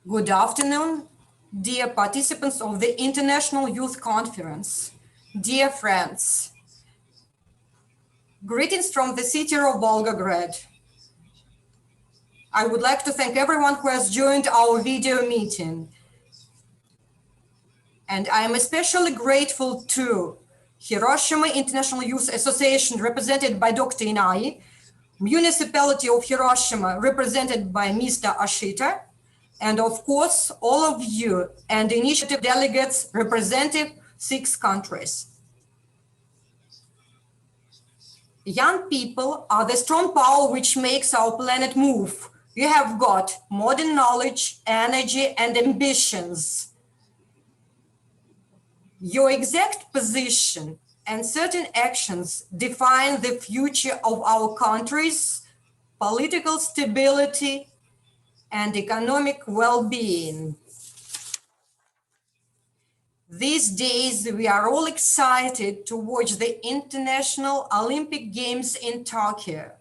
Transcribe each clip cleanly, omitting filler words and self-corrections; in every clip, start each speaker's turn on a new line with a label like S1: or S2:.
S1: Good afternoon, dear participants of the International Youth Conference, dear friends. Greetings from the city of Volgograd. I would like to thank everyone who has joined our video meeting. And I am especially grateful to Hiroshima International Youth Association, represented by Dr. Inai, Municipality of Hiroshima, represented by Mr. Ashita, and of course, all of you and initiative delegates representing 6 countries. Young people are the strong power which makes our planet move. You have got modern knowledge, energy, and ambitions. Your exact position and certain actions define the future of our countries, political stability, and economic well-being. These days, we are all excited to watch the International Olympic Games in Tokyo.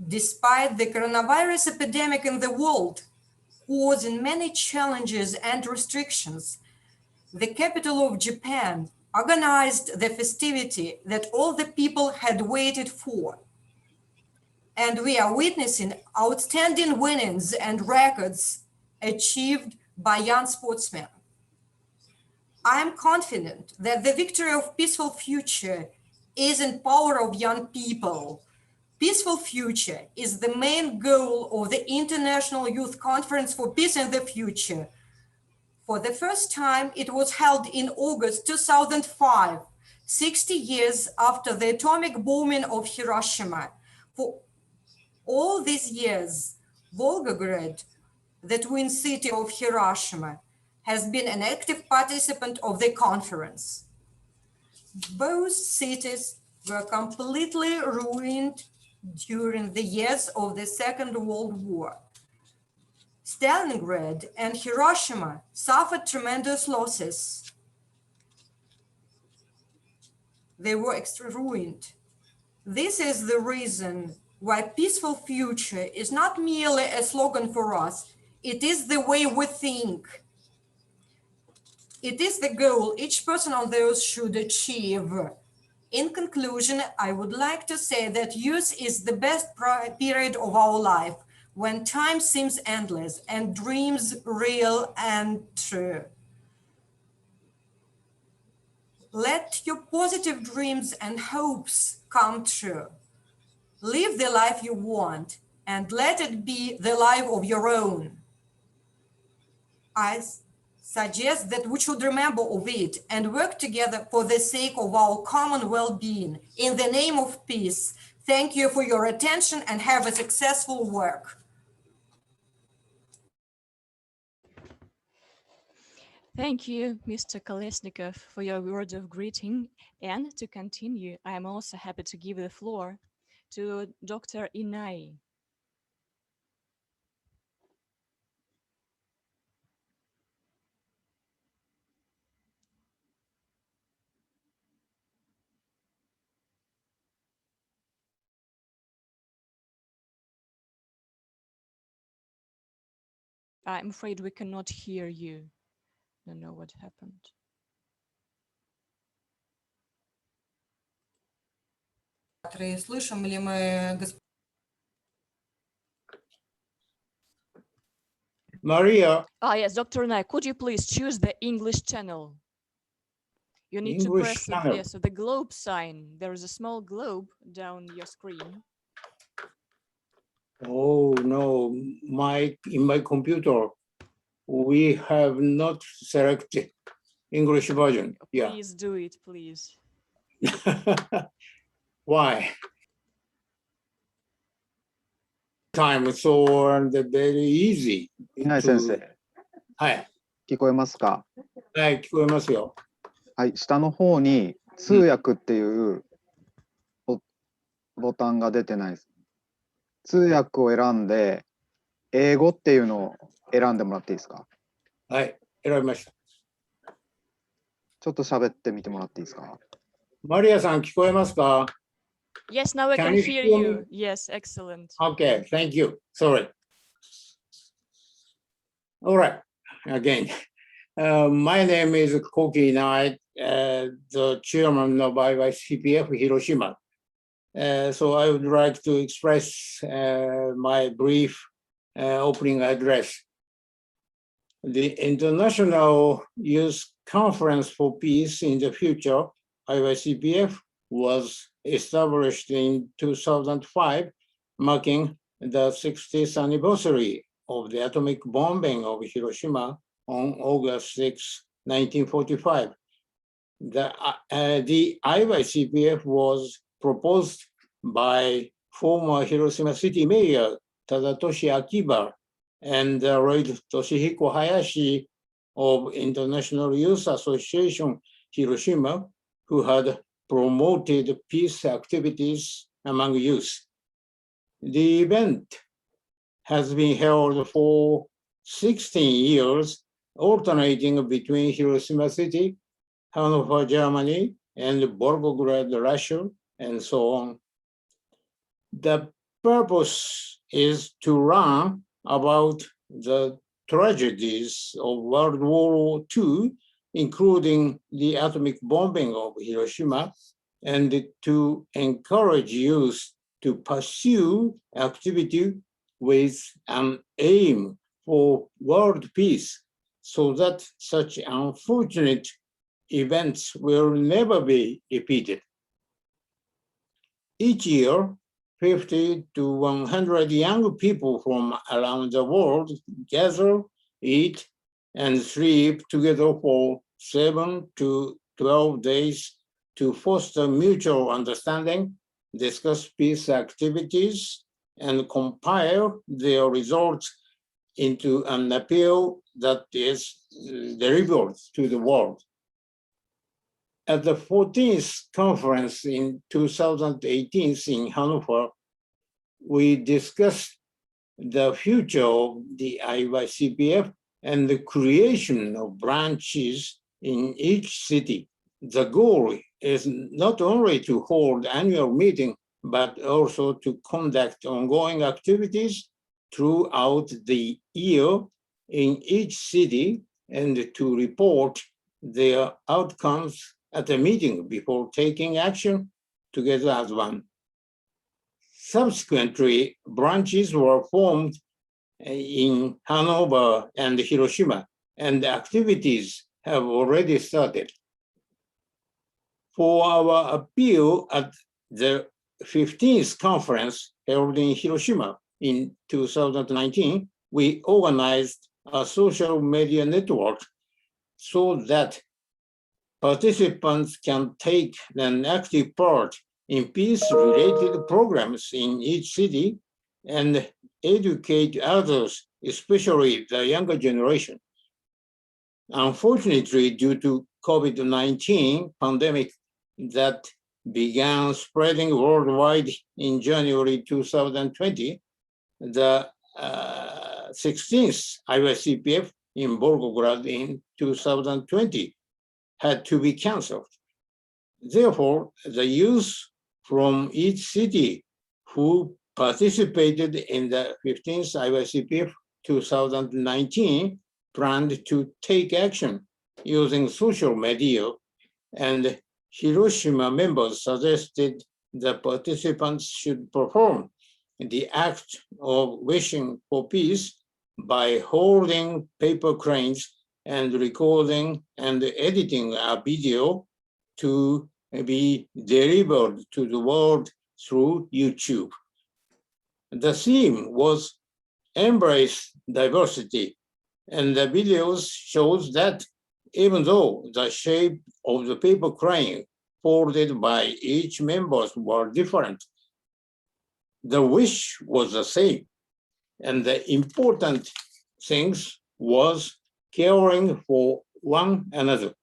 S1: Despite the coronavirus epidemic in the world, causing many challenges and restrictions, the capital of Japan organized the festivity that all the people had waited for. And we are witnessing outstanding winnings and records achieved by young sportsmen. I am confident that the victory of peaceful future is in power of young people. Peaceful future is the main goal of the International Youth Conference for Peace in the Future. For the first time, it was held in August 2005, 60 years after the atomic bombing of Hiroshima. For all these years, Volgograd, the twin city of Hiroshima, has been an active participant of the conference. Both cities were completely ruined during the years of the Second World War. Stalingrad and Hiroshima suffered tremendous losses. They were ruined. This is the reason why peaceful future is not merely a slogan for us. It is the way we think. It is the goal each person on those should achieve. In conclusion, I would like to say that youth is the best period of our life, when time seems endless and dreams real and true. Let your positive dreams and hopes come true. Live the life you want and let it be the life of your own. I suggest that we should remember of it and work together for the sake of our common well-being in the name of peace. Thank you for your attention and have a successful work.
S2: Thank you, Mr. Kolesnikov, for your words of greeting. And to continue, I am also happy to give the floor to Dr. Inai. I'm afraid we cannot hear you. Don't know what happened.
S1: Слышим ли мы,
S3: Maria.
S2: Yes, Dr. Inai, could you please choose the English channel? You need
S3: English
S2: to press the globe sign. There is a small globe down your screen.
S3: Oh no, in my computer, we have not selected English version.
S2: Please do it, please.
S3: Why? Time so and very easy.
S4: 稲井先生、
S3: はい。
S4: 聞こえますか？
S3: はい、聞こえますよ。
S4: はい、下の方に通訳っていうボタンが出てないです。通訳を選んで、英語っていうのを選んでもらっていいですか？
S3: はい、選びました。
S4: ちょっと喋ってみてもらっていいですか？
S3: マリアさん、聞こえますか？
S2: Yes, now I can hear you. Yes, excellent.
S3: Okay, thank you. Sorry. All right, again. My name is Koki Nai, the chairman of IYCPF Hiroshima. So I would like to express my brief opening address. The International Youth Conference for Peace in the Future, IYCPF, was established in 2005, marking the 60th anniversary of the atomic bombing of Hiroshima on August 6, 1945. The IYCPF was proposed by former Hiroshima City Mayor Tadatoshi Akiba and the late Toshihiko Hayashi of International Youth Association Hiroshima, who had promoted peace activities among youth. The event has been held for 16 years, alternating between Hiroshima City, Hanover, Germany, and Volgograd, Russia, and so on. The purpose is to learn about the tragedies of World War II, including the atomic bombing of Hiroshima, and to encourage youth to pursue activity with an aim for world peace, so that such unfortunate events will never be repeated. Each year, 50 to 100 young people from around the world gather, eat, and sleep together for 7 to 12 days to foster mutual understanding, discuss peace activities, and compile their results into an appeal that is delivered to the world. At the 14th conference in 2018 in Hanover, we discussed the future of the IYCPF and the creation of branches in each city. The goal is not only to hold annual meeting, but also to conduct ongoing activities throughout the year in each city and to report their outcomes at a meeting before taking action together as one. Subsequently, branches were formed in Hanover and Hiroshima, and activities have already started. For our appeal at the 15th conference held in Hiroshima in 2019, we organized a social media network so that participants can take an active part in peace-related programs in each city and educate others, especially the younger generation. Unfortunately, due to COVID-19 pandemic that began spreading worldwide in January 2020, the 16th IYCPF in Volgograd in 2020 had to be canceled. Therefore, the youth from each city who participated in the 15th IYCPF 2019 planned to take action using social media, and Hiroshima members suggested the participants should perform the act of wishing for peace by holding paper cranes and recording and editing a video to be delivered to the world through YouTube. The theme was embrace diversity, and the videos shows that even though the shape of the paper crane folded by each member were different, the wish was the same. And the important things was caring for one another.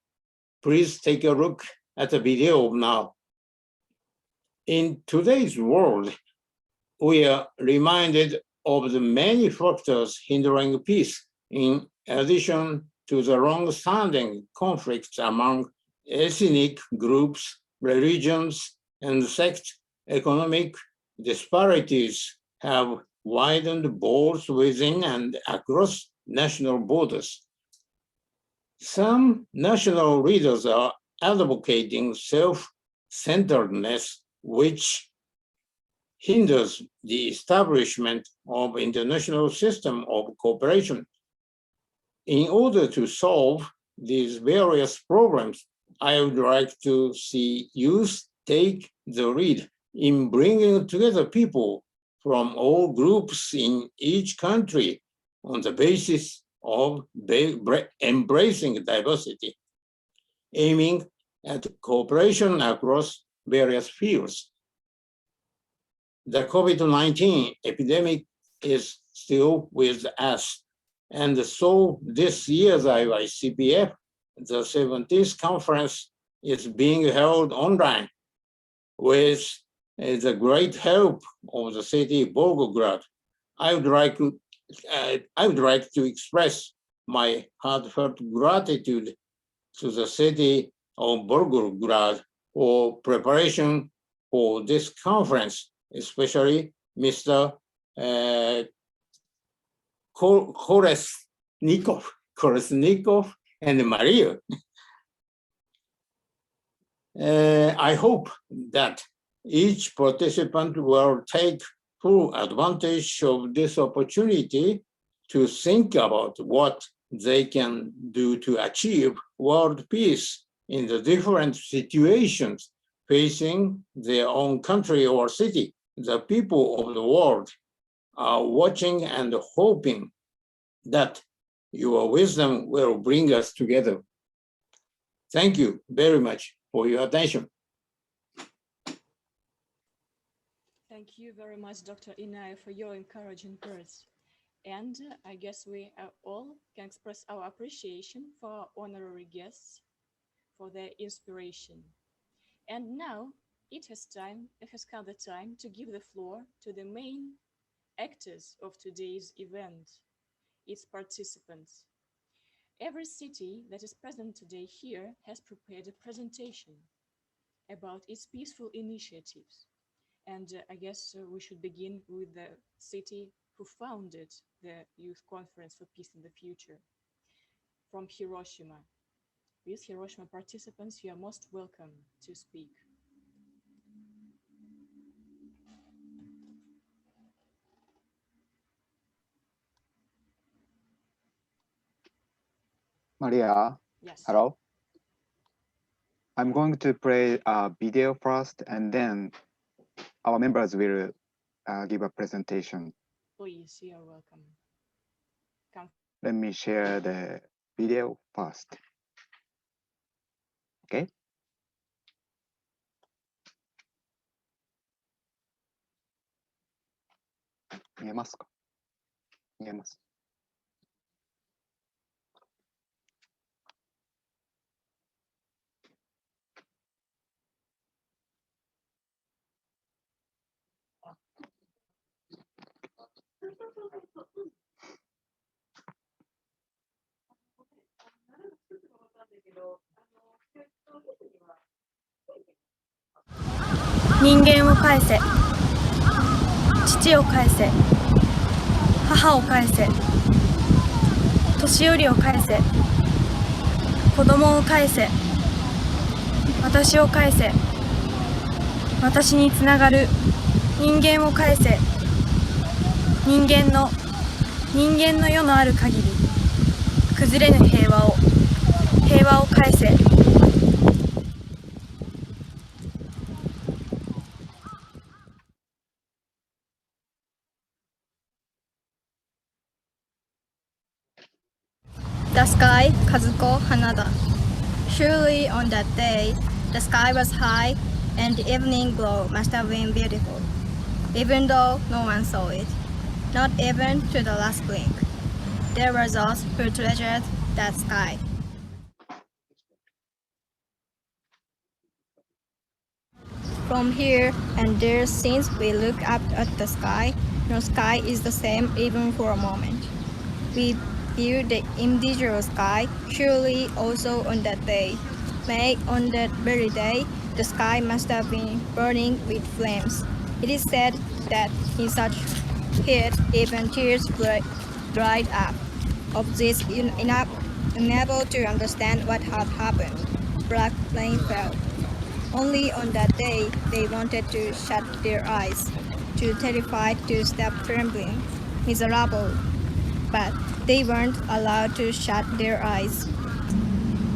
S3: Please take a look at the video now. In today's world, we are reminded of the many factors hindering peace, in addition to the long-standing conflicts among ethnic groups, religions, and sects. Economic disparities have widened both within and across national borders. Some national leaders are advocating self-centeredness, which hinders the establishment of international system of cooperation. In order to solve these various problems, I would like to see youth take the lead in bringing together people from all groups in each country on the basis of embracing diversity, aiming at cooperation across various fields. The COVID-19 epidemic is still with us, and so this year's IYCPF, the 70th conference, is being held online with the great help of the city of Volgograd. I would like to express my heartfelt gratitude to the city of Volgograd for preparation for this conference, especially Mr. Kolesnikov and Maria. I hope that each participant will take full advantage of this opportunity to think about what they can do to achieve world peace in the different situations facing their own country or city. The people of the world are watching and hoping that your wisdom will bring us together. Thank you very much for your attention.
S2: Thank you very much, Dr. Inai, for your encouraging words. And I guess we all can express our appreciation for our honorary guests, for their inspiration. And now it has come the time to give the floor to the main actors of today's event, its participants. Every city that is present today here has prepared a presentation about its peaceful initiatives. And I guess we should begin with the city who founded the Youth Conference for Peace in the Future, from Hiroshima. With Hiroshima participants, you are most welcome to speak.
S4: Maria,
S2: Yes.
S4: hello. I'm going to play a video first, and then our members will give a presentation.
S2: Please, you are welcome. Come.
S4: Let me share the video first. Okay. 見えますか？見えます。
S5: 人間を返せ、父を返せ、母を返せ、年寄りを返せ、子供を返せ、私を返せ、私につながる人間を返せ、人間の世のある限り崩れぬ平和を返せ。The sky, Kazuko Hanada. Surely on that day, the sky was high and the evening glow must have been beautiful, even though no one saw it, not even to the last blink. There were those who treasured that sky. From here and there, since we look up at the sky, no sky is the same even for a moment. We view the individual sky, surely also on that day. May on that very day, the sky must have been burning with flames. It is said that in such heat, even tears dried up. of this unable to understand what had happened. Black plane fell. Only on that day they wanted to shut their eyes, too terrified to stop trembling, miserable. But they weren't allowed to shut their eyes.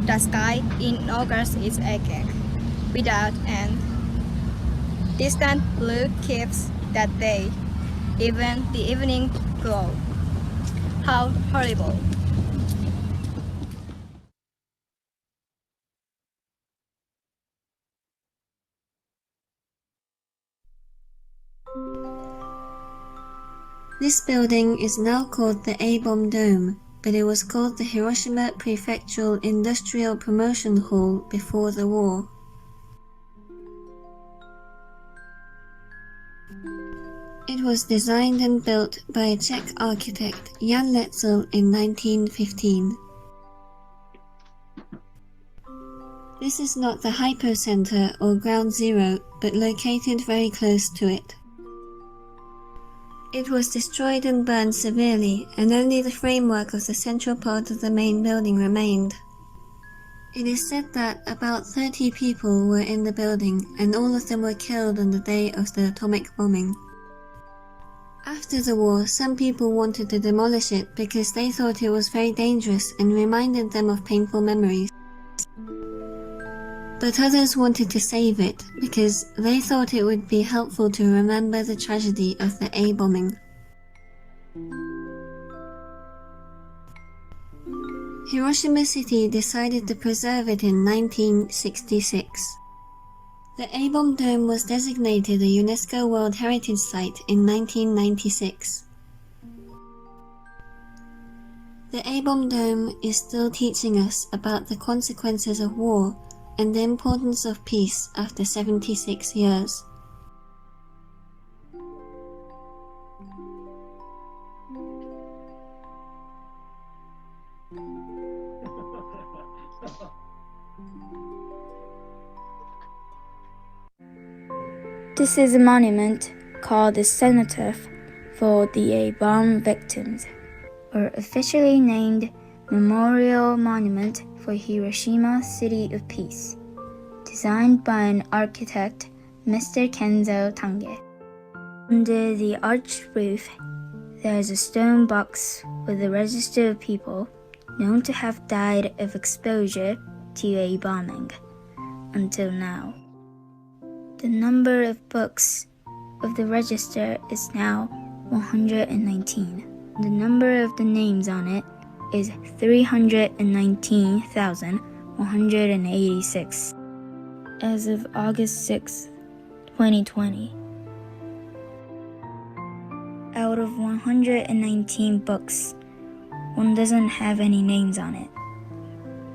S5: The sky in August is aching, without end. Distant blue keeps that day, even the evening glow. How horrible.
S6: This building is now called the A-bomb Dome, but it was called the Hiroshima Prefectural Industrial Promotion Hall before the war. It was designed and built by a Czech architect Jan Letzel in 1915. This is not the hypocenter or ground zero, but located very close to it. It was destroyed and burned severely, and only the framework of the central part of the main building remained. It is said that about 30 people were in the building, and all of them were killed on the day of the atomic bombing. After the war, some people wanted to demolish it because they thought it was very dangerous and reminded them of painful memories. But others wanted to save it because they thought it would be helpful to remember the tragedy of the A-bombing. Hiroshima City decided to preserve it in 1966. The A-bomb Dome was designated a UNESCO World Heritage Site in 1996. The A-bomb Dome is still teaching us about the consequences of war and the importance of peace after 76 years.
S7: This is a monument called the cenotaph for the A-bomb victims, or officially named Memorial Monument for Hiroshima City of Peace, designed by an architect, Mr. Kenzo Tange. Under the arched roof, there is a stone box with a register of people known to have died of exposure to a bombing until now. The number of books of the register is now 119. The number of the names on it is 319,186 as of August 6, 2020. Out of 119 books, one doesn't have any names on it,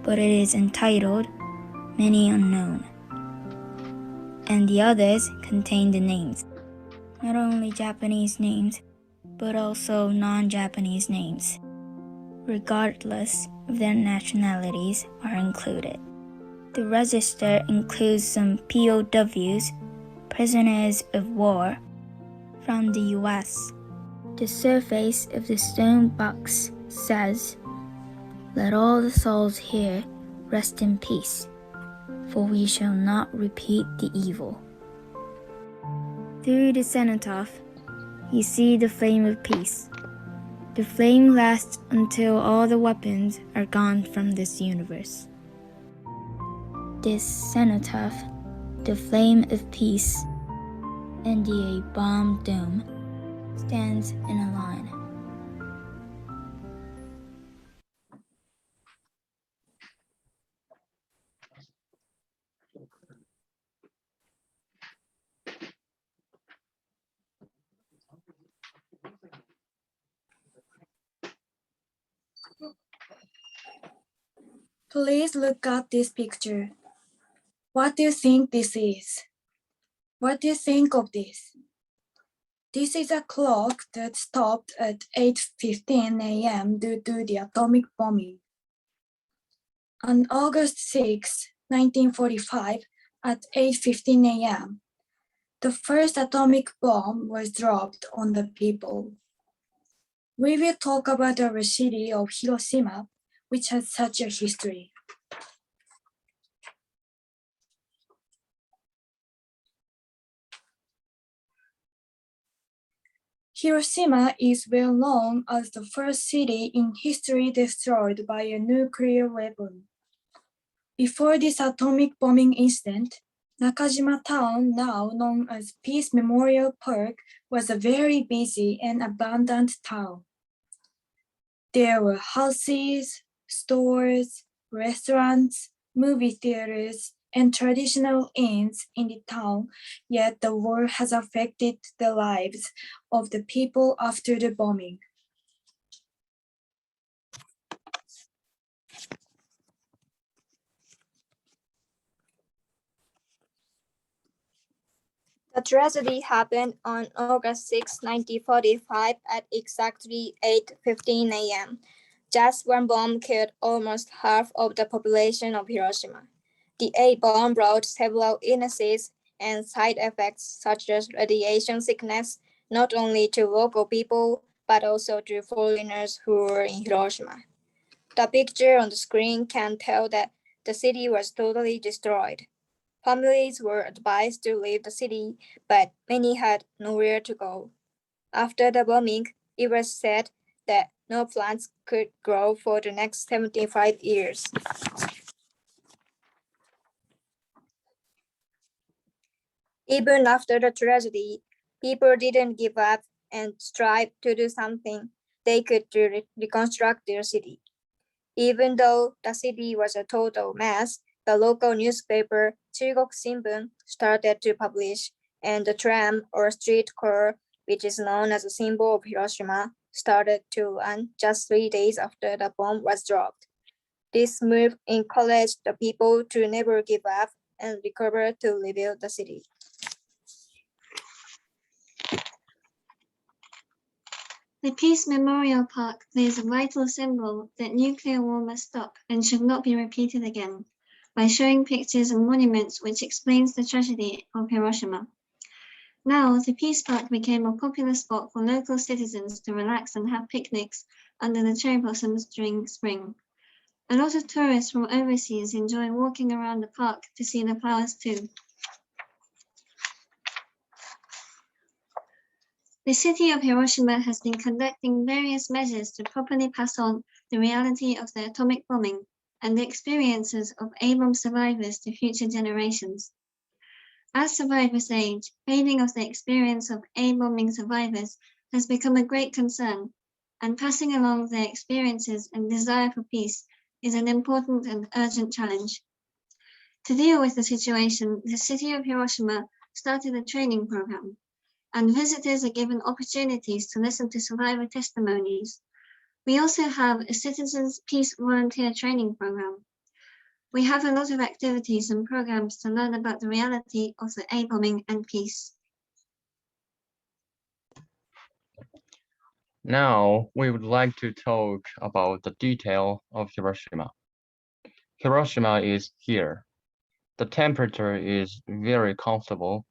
S7: but it is entitled Many Unknown, and the others contain the names, not only Japanese names, but also non-Japanese names, regardless of their nationalities, are included. The register includes some POWs, prisoners of war, from the US. The surface of the stone box says, "Let all the souls here rest in peace, for we shall not repeat the evil." Through the cenotaph, you see the flame of peace. The flame lasts until all the weapons are gone from this universe. This cenotaph, the flame of peace, and the A-bomb dome stands in a line.
S5: Please look at this picture. What do you think this is? What do you think of this? This is a clock that stopped at 8:15 a.m. due to the atomic bombing. On August 6, 1945, at 8:15 a.m., the first atomic bomb was dropped on the people. We will talk about our city of Hiroshima, which has such a history. Hiroshima is well known as the first city in history destroyed by a nuclear weapon. Before this atomic bombing incident, Nakajima Town, now known as Peace Memorial Park, was a very busy and abundant town. There were houses, stores, restaurants, movie theaters, and traditional inns in the town, yet the war has affected the lives of the people after the bombing.
S7: The tragedy happened on August 6, 1945 at exactly 8:15 a.m. Just one bomb killed almost half of the population of Hiroshima. The A-bomb brought several illnesses and side effects such as radiation sickness, not only to local people, but also to foreigners who were in Hiroshima. The picture on the screen can tell that the city was totally destroyed. Families were advised to leave the city, but many had nowhere to go. After the bombing, it was said that no plants could grow for the next 75 years. Even after the tragedy, people didn't give up and strive to do something they could to reconstruct their city. Even though the city was a total mess, the local newspaper Chugok Shimbun started to publish, and the tram or streetcar, which is known as a symbol of Hiroshima, started to run just 3 days after the bomb was dropped. This move encouraged the people to never give up and recover to rebuild the city.
S6: The Peace Memorial Park plays a vital symbol that nuclear war must stop and should not be repeated again, by showing pictures and monuments which explains the tragedy of Hiroshima. Now, the Peace Park became a popular spot for local citizens to relax and have picnics under the cherry blossoms during spring. A lot of tourists from overseas enjoy walking around the park to see the flowers too. The city of Hiroshima has been conducting various measures to properly pass on the reality of the atomic bombing and the experiences of A-bomb survivors to future generations. As survivors age, fading of the experience of A-bombing survivors has become a great concern, and passing along their experiences and desire for peace is an important and urgent challenge. To deal with the situation, the city of Hiroshima started a training program, and visitors are given opportunities to listen to survivor testimonies. We also have a Citizens Peace Volunteer Training Program. We have a lot of activities and programs to learn about the reality of the A-bombing and peace.
S8: Now, we would like to talk about the detail of Hiroshima. Hiroshima is here. The temperature is very comfortable,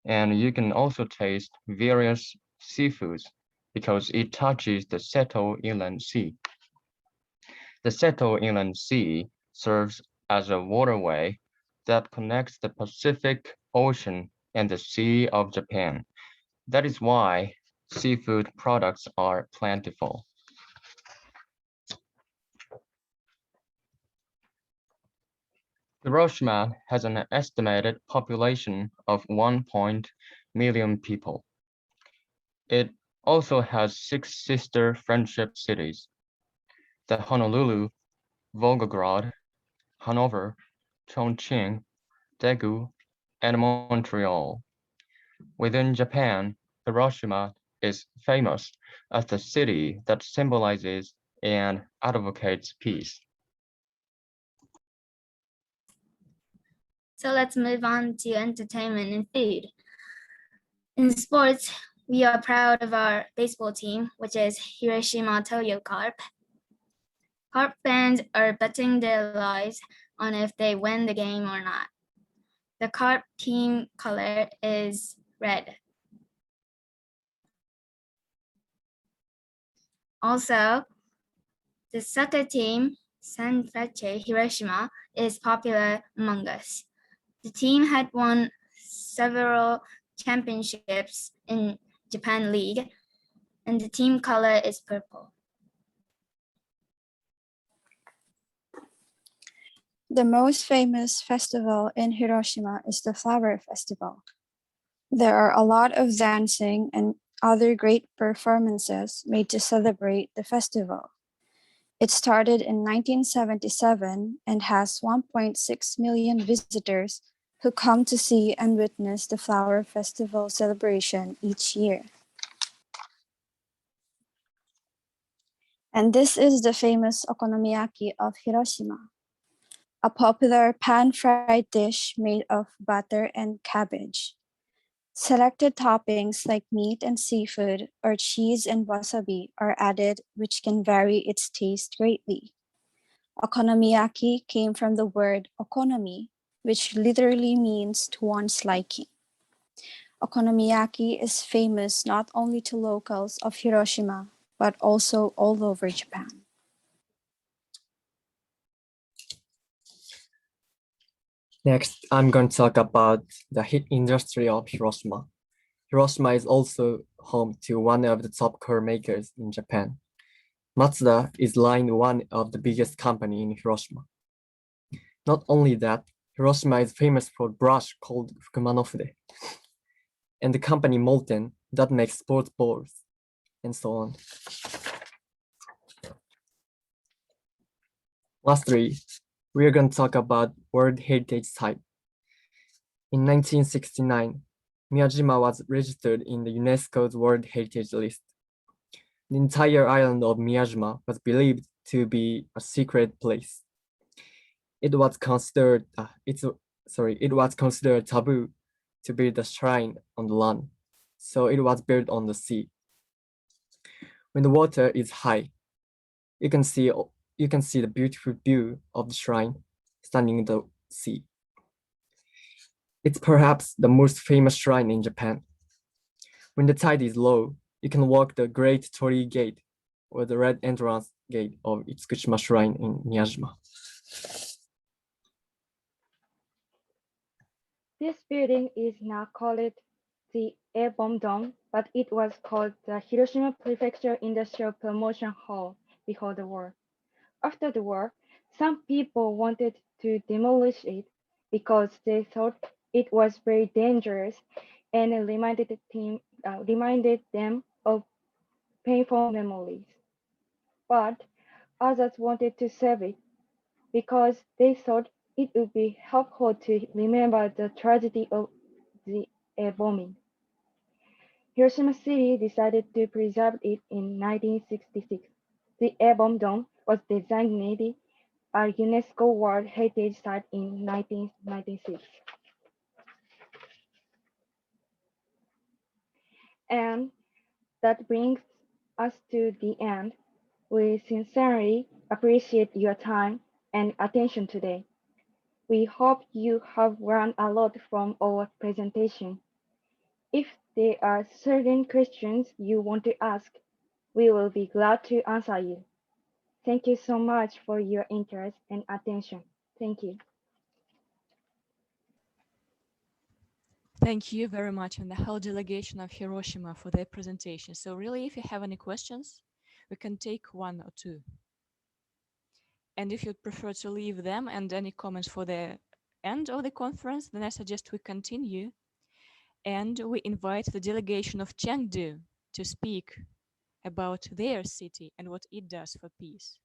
S8: and you can also taste various seafoods because it touches the Seto Inland Sea. The Seto Inland Sea serves as a waterway that connects the Pacific Ocean and the Sea of Japan. That is why seafood products are plentiful. Hiroshima has an estimated population of 1 million people. It also has 6 sister friendship cities: the Honolulu, Volgograd, Hanover, Chongqing, Daegu, and Montreal. Within Japan, Hiroshima is famous as the city that symbolizes and advocates peace.
S7: So let's move on to entertainment and food. In sports, we are proud of our baseball team, which is Hiroshima Toyo Carp. Carp fans are betting their lives on if they win the game or not. The Carp team color is red. Also, the soccer team, Sanfrecce Hiroshima, is popular among us. The team had won several championships in Japan League, and the team color is purple.
S5: The most famous festival in Hiroshima is the Flower Festival. There are a lot of dancing and other great performances made to celebrate the festival. It started in 1977 and has 1.6 million visitors who come to see and witness the Flower Festival celebration each year. And this is the famous okonomiyaki of Hiroshima, a popular pan-fried dish made of butter and cabbage. Selected toppings like meat and seafood or cheese and wasabi are added, which can vary its taste greatly. Okonomiyaki came from the word okonomi, which literally means to one's liking. Okonomiyaki is famous not only to locals of Hiroshima, but also all over Japan.
S9: Next, I'm going to talk about the heat industry of Hiroshima. Hiroshima is also home to one of the top car makers in Japan. Mazda is line one of the biggest company in Hiroshima. Not only that, Hiroshima is famous for brush called Fukumanofude, and the company Molten that makes sports balls, and so on. Lastly, we are going to talk about World Heritage Site. In 1969, Miyajima was registered in the UNESCO's World Heritage List. The entire island of Miyajima was believed to be a secret place. It was considered taboo to build a shrine on the land, so it was built on the sea. When the water is high, you can see the beautiful view of the shrine standing in the sea. It's perhaps the most famous shrine in Japan. When the tide is low, you can walk the Great Torii Gate or the Red Entrance Gate of Itsukushima Shrine in Miyajima.
S10: This building is now called the Air Bomb Dome, but it was called the Hiroshima Prefecture Industrial Promotion Hall before the war. After the war, some people wanted to demolish it because they thought it was very dangerous and reminded them of painful memories. But others wanted to save it because they thought it would be helpful to remember the tragedy of the air bombing. Hiroshima City decided to preserve it in 1966. The air bomb dome was designated a UNESCO World Heritage Site in 1996. And that brings us to the end. We sincerely appreciate your time and attention today. We hope you have learned a lot from our presentation. If there are certain questions you want to ask, we will be glad to answer you. Thank you so much for your interest and attention. Thank you.
S2: Thank you very much, and the whole delegation of Hiroshima for their presentation. So really, if you have any questions, we can take one or two. And if you'd prefer to leave them and any comments for the end of the conference, then I suggest we continue. And we invite the delegation of Chengdu to speak about their city and what it does for peace.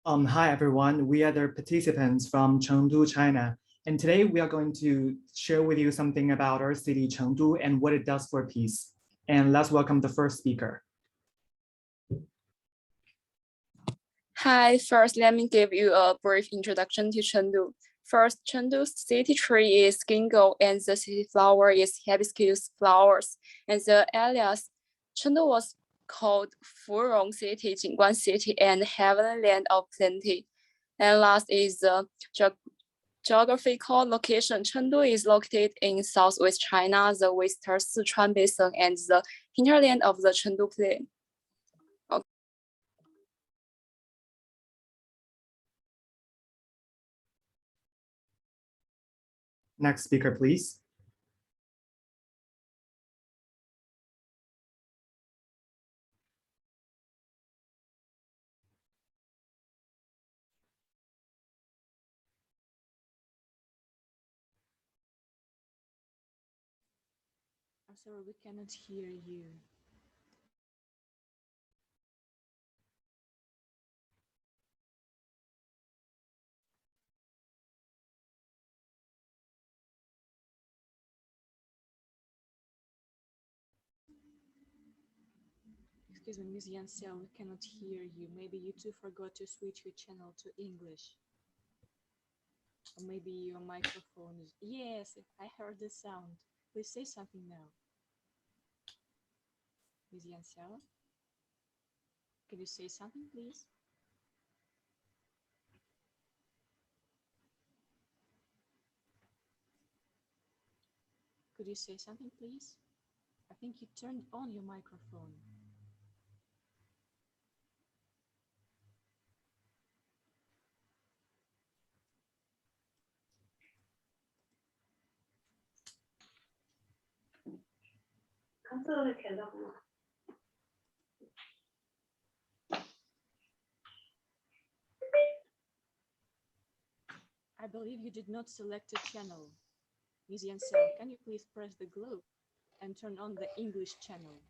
S11: Hi, everyone. We are the participants from Chengdu, China. And today we are going to share with you something about our city, Chengdu, and what it does for peace. And let's welcome the first speaker.
S12: Hi, first let me give you a brief introduction to Chengdu. First, Chengdu's city tree is ginkgo and the city flower is hibiscus flowers. And the alias Chengdu was called Furong City, Jingguan City, and Heavenly Land of Plenty. And last is the geographical location. Chengdu is located in southwest China, the western Sichuan Basin, and the hinterland of the Chengdu Plain. Okay.
S11: Next speaker, please.
S2: I'm sorry, we cannot hear you. Excuse me, Ms. Yanxiao, we cannot hear you. Maybe you too forgot to switch your channel to English. Or maybe your microphone is... Yes, I heard the sound. Please say something now. Ms. Yanxiao, can you say something, please? Could you say something, please? I think you turned on your microphone. I believe you did not select a channel. Ms. Yanxiao, can you please press the globe and turn on the English channel?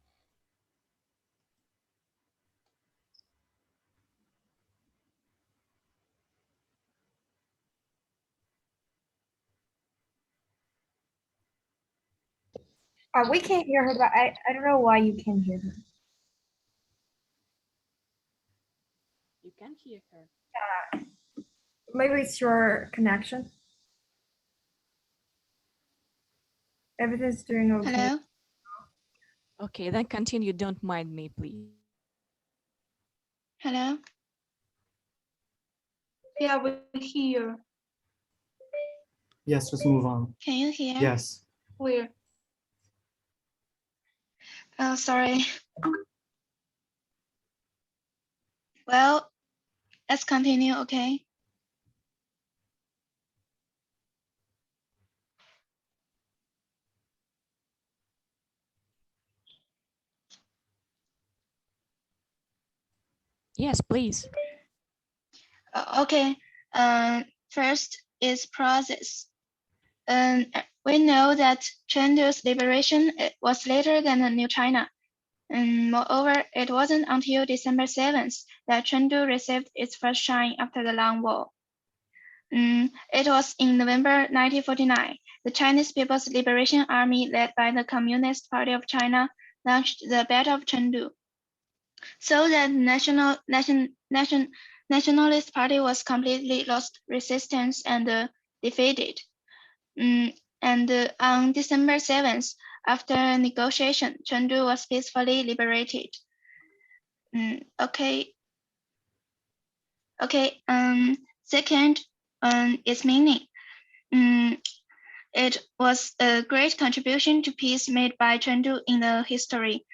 S5: We can't hear her, but I don't know why you can hear her.
S2: You can hear her.
S5: Maybe it's your connection. Everything's doing okay.
S6: Hello?
S2: Okay, then continue. Don't mind me, please.
S6: Hello?
S13: Yeah, we hear.
S11: Yes, let's move on.
S6: Can you hear?
S11: Yes.
S13: Where?
S6: Oh, sorry. Well, let's continue, okay?
S2: Yes, please.
S6: Okay. First is process. We know that Chengdu's liberation was later than the New China. And moreover, it wasn't until December 7th that Chengdu received its first shine after the Long War. It was in November 1949, the Chinese People's Liberation Army, led by the Communist Party of China, launched the Battle of Chengdu. So that Nationalist Party was completely lost resistance and defeated. And on December 7th, after negotiation, Chengdu was peacefully liberated. Okay. Second, its meaning. It was a great contribution to peace made by Chengdu in the history.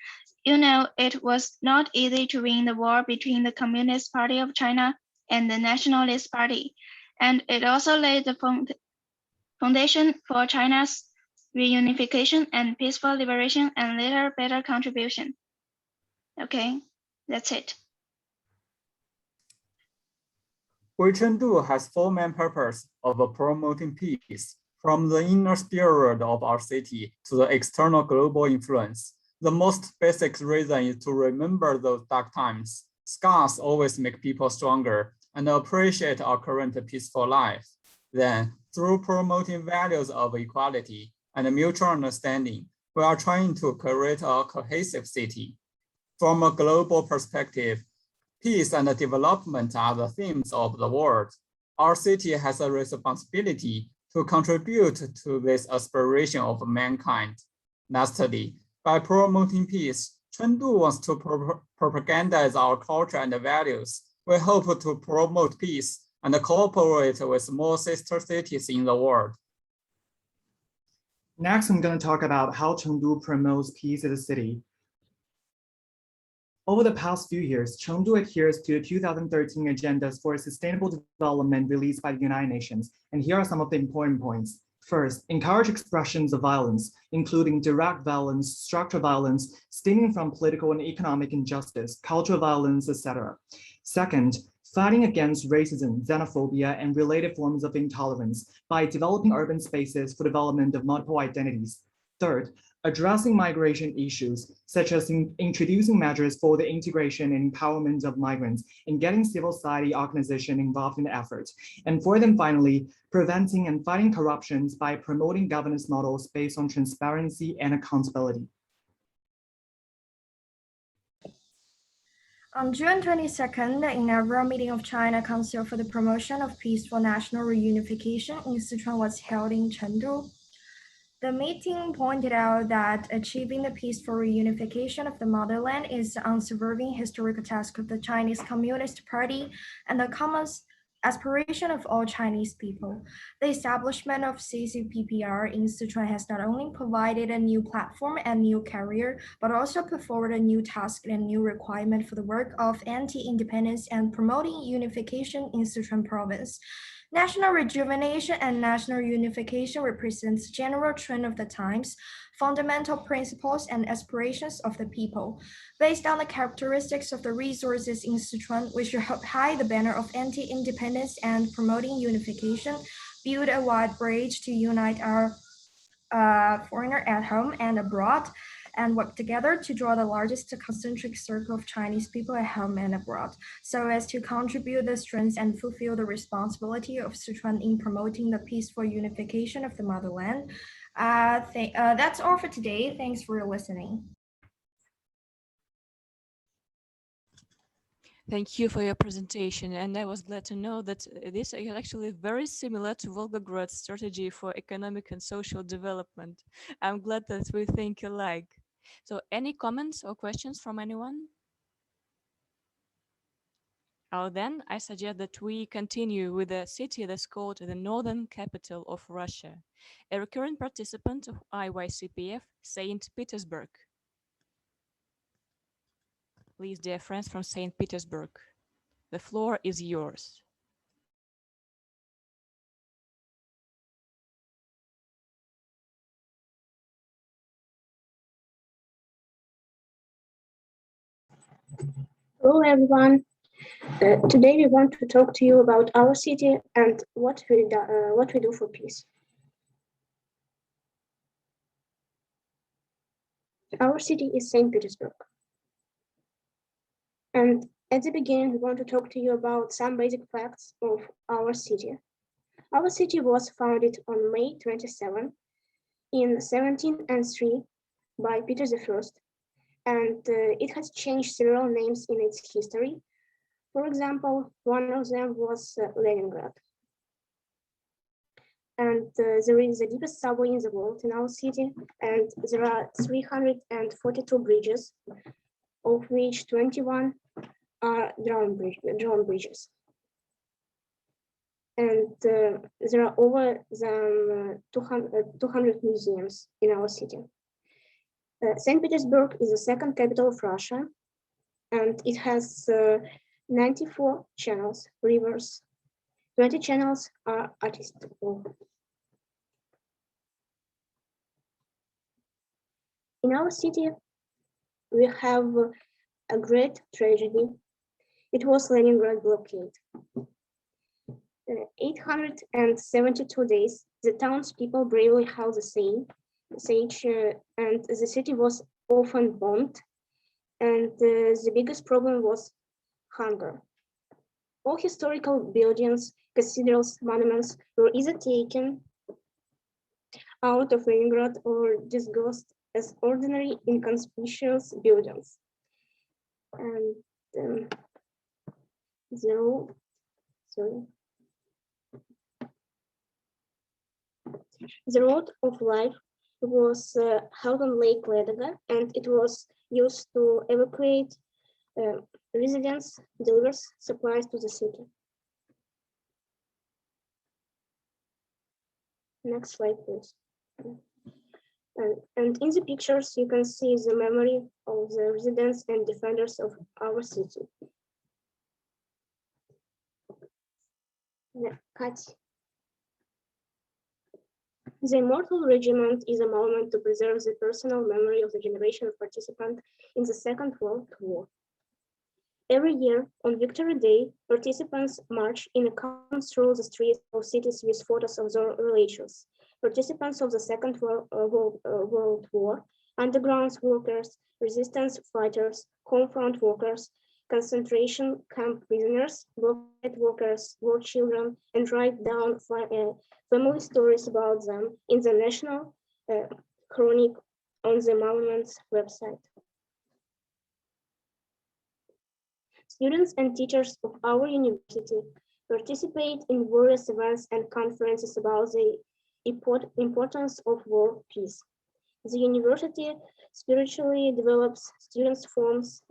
S6: You know, it was not easy to win the war between the Communist Party of China and the Nationalist Party, and it also laid the foundation for China's reunification and peaceful liberation and later better contribution. Okay, that's it.
S14: Chengdu has four main purposes of promoting peace, from the inner spirit of our city to the external global influence. The most basic reason is to remember those dark times. Scars always make people stronger and appreciate our current peaceful life. Then, through promoting values of equality and mutual understanding, we are trying to create a cohesive city. From a global perspective, peace and development are the themes of the world. Our city has a responsibility to contribute to this aspiration of mankind. Lastly, by promoting peace, Chengdu wants to propagandize our culture and values. We hope to promote peace and cooperate with more sister cities in the world.
S11: Next, I'm going to talk about how Chengdu promotes peace in the city. Over the past few years, Chengdu adheres to the 2013 agendas for sustainable development released by the United Nations. And here are some of the important points. First, encourage expressions of violence, including direct violence, structural violence, stemming from political and economic injustice, cultural violence, etc. Second, fighting against racism, xenophobia, and related forms of intolerance by developing urban spaces for development of multiple identities. Third, addressing migration issues, such as introducing measures for the integration and empowerment of migrants and getting civil society organizations involved in the effort. And fourth and finally, preventing and fighting corruptions by promoting governance models based on transparency and accountability.
S5: On June 22nd, the inaugural meeting of China Council for the Promotion of Peaceful National Reunification in Sichuan was held in Chengdu. The meeting pointed out that achieving the peaceful reunification of the motherland is the unswerving historical task of the Chinese Communist Party and the common aspiration of all Chinese people. The establishment of IYCPF in Sichuan has not only provided a new platform and new career, but also put forward a new task and new requirement for the work of anti-independence and promoting unification in Sichuan province. National rejuvenation and national unification represents general trend of the times, fundamental principles and aspirations of the people. Based on the characteristics of the resources in Sichuan, we should hold high the banner of anti-independence and promoting unification, build a wide bridge to unite our foreigner at home and abroad, and work together to draw the largest concentric circle of Chinese people at home and abroad, so as to contribute the strength and fulfill the responsibility of Sichuan in promoting the peaceful unification of the motherland. That's all for today. Thanks for listening.
S2: Thank you for your presentation, and I was glad to know that this is actually very similar to Volgograd's strategy for economic and social development. I'm glad that we think alike. So any comments or questions from anyone? Then I suggest that we continue with the city that's called the northern capital of Russia. A recurrent participant of IYCPF, St. Petersburg. Please, dear friends from St. Petersburg, the floor is yours.
S15: Hello everyone. Today we want to talk to you about our city and what we do for peace. Our city is St. Petersburg. And at the beginning, we want to talk to you about some basic facts of our city. Our city was founded on May 27 in 1703 by Peter I, and it has changed several names in its history. For example, one of them was Leningrad. And there is the deepest subway in the world in our city, and there are 342 bridges, of which 21 are drawn bridges. And there are over than 200 museums in our city. St. Petersburg is the second capital of Russia, and it has 94 channels, rivers. 20 channels are artistic. In our city, we have a great tragedy. It was Leningrad blockade. 872 days, the townspeople bravely held the siege, and the city was often bombed. And the biggest problem was hunger. All historical buildings, cathedrals, monuments were either taken out of Leningrad or disguised as ordinary, inconspicuous buildings. And the road of life was held on Lake Ladoga, and it was used to evacuate residents, delivers supplies to the city. Next slide, please. And in the pictures, you can see the memory of the residents and defenders of our city. Cut. The Immortal Regiment is a moment to preserve the personal memory of the generation of participants in the Second World War. Every year, on Victory Day, participants march in a column through the streets of cities with photos of their relatives. Participants of the Second World War, underground workers, resistance fighters, home front workers, concentration camp prisoners, blockade workers, war children, and write down family stories about them in the National Chronic on the Monument's website. Students and teachers of our university participate in various events and conferences about the importance of world peace. The university spiritually develops students' forms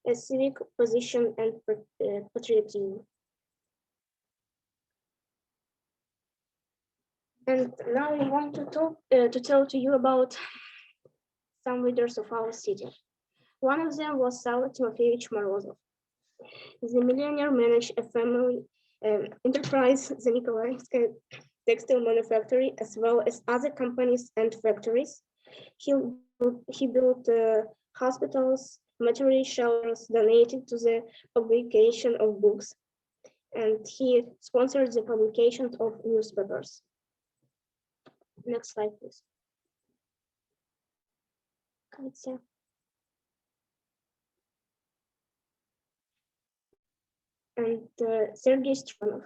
S15: a civic position and patriotism. And now I want to tell to you about some leaders of our city. One of them was Sava Timofeyevich Morozov. The millionaire managed a family enterprise, the Nikolaevskaya textile manufactory, as well as other companies and factories. He built hospitals, maternity shelters, donated to the publication of books, and he sponsored the publication of newspapers. Next slide, please. And Sergei Stronov,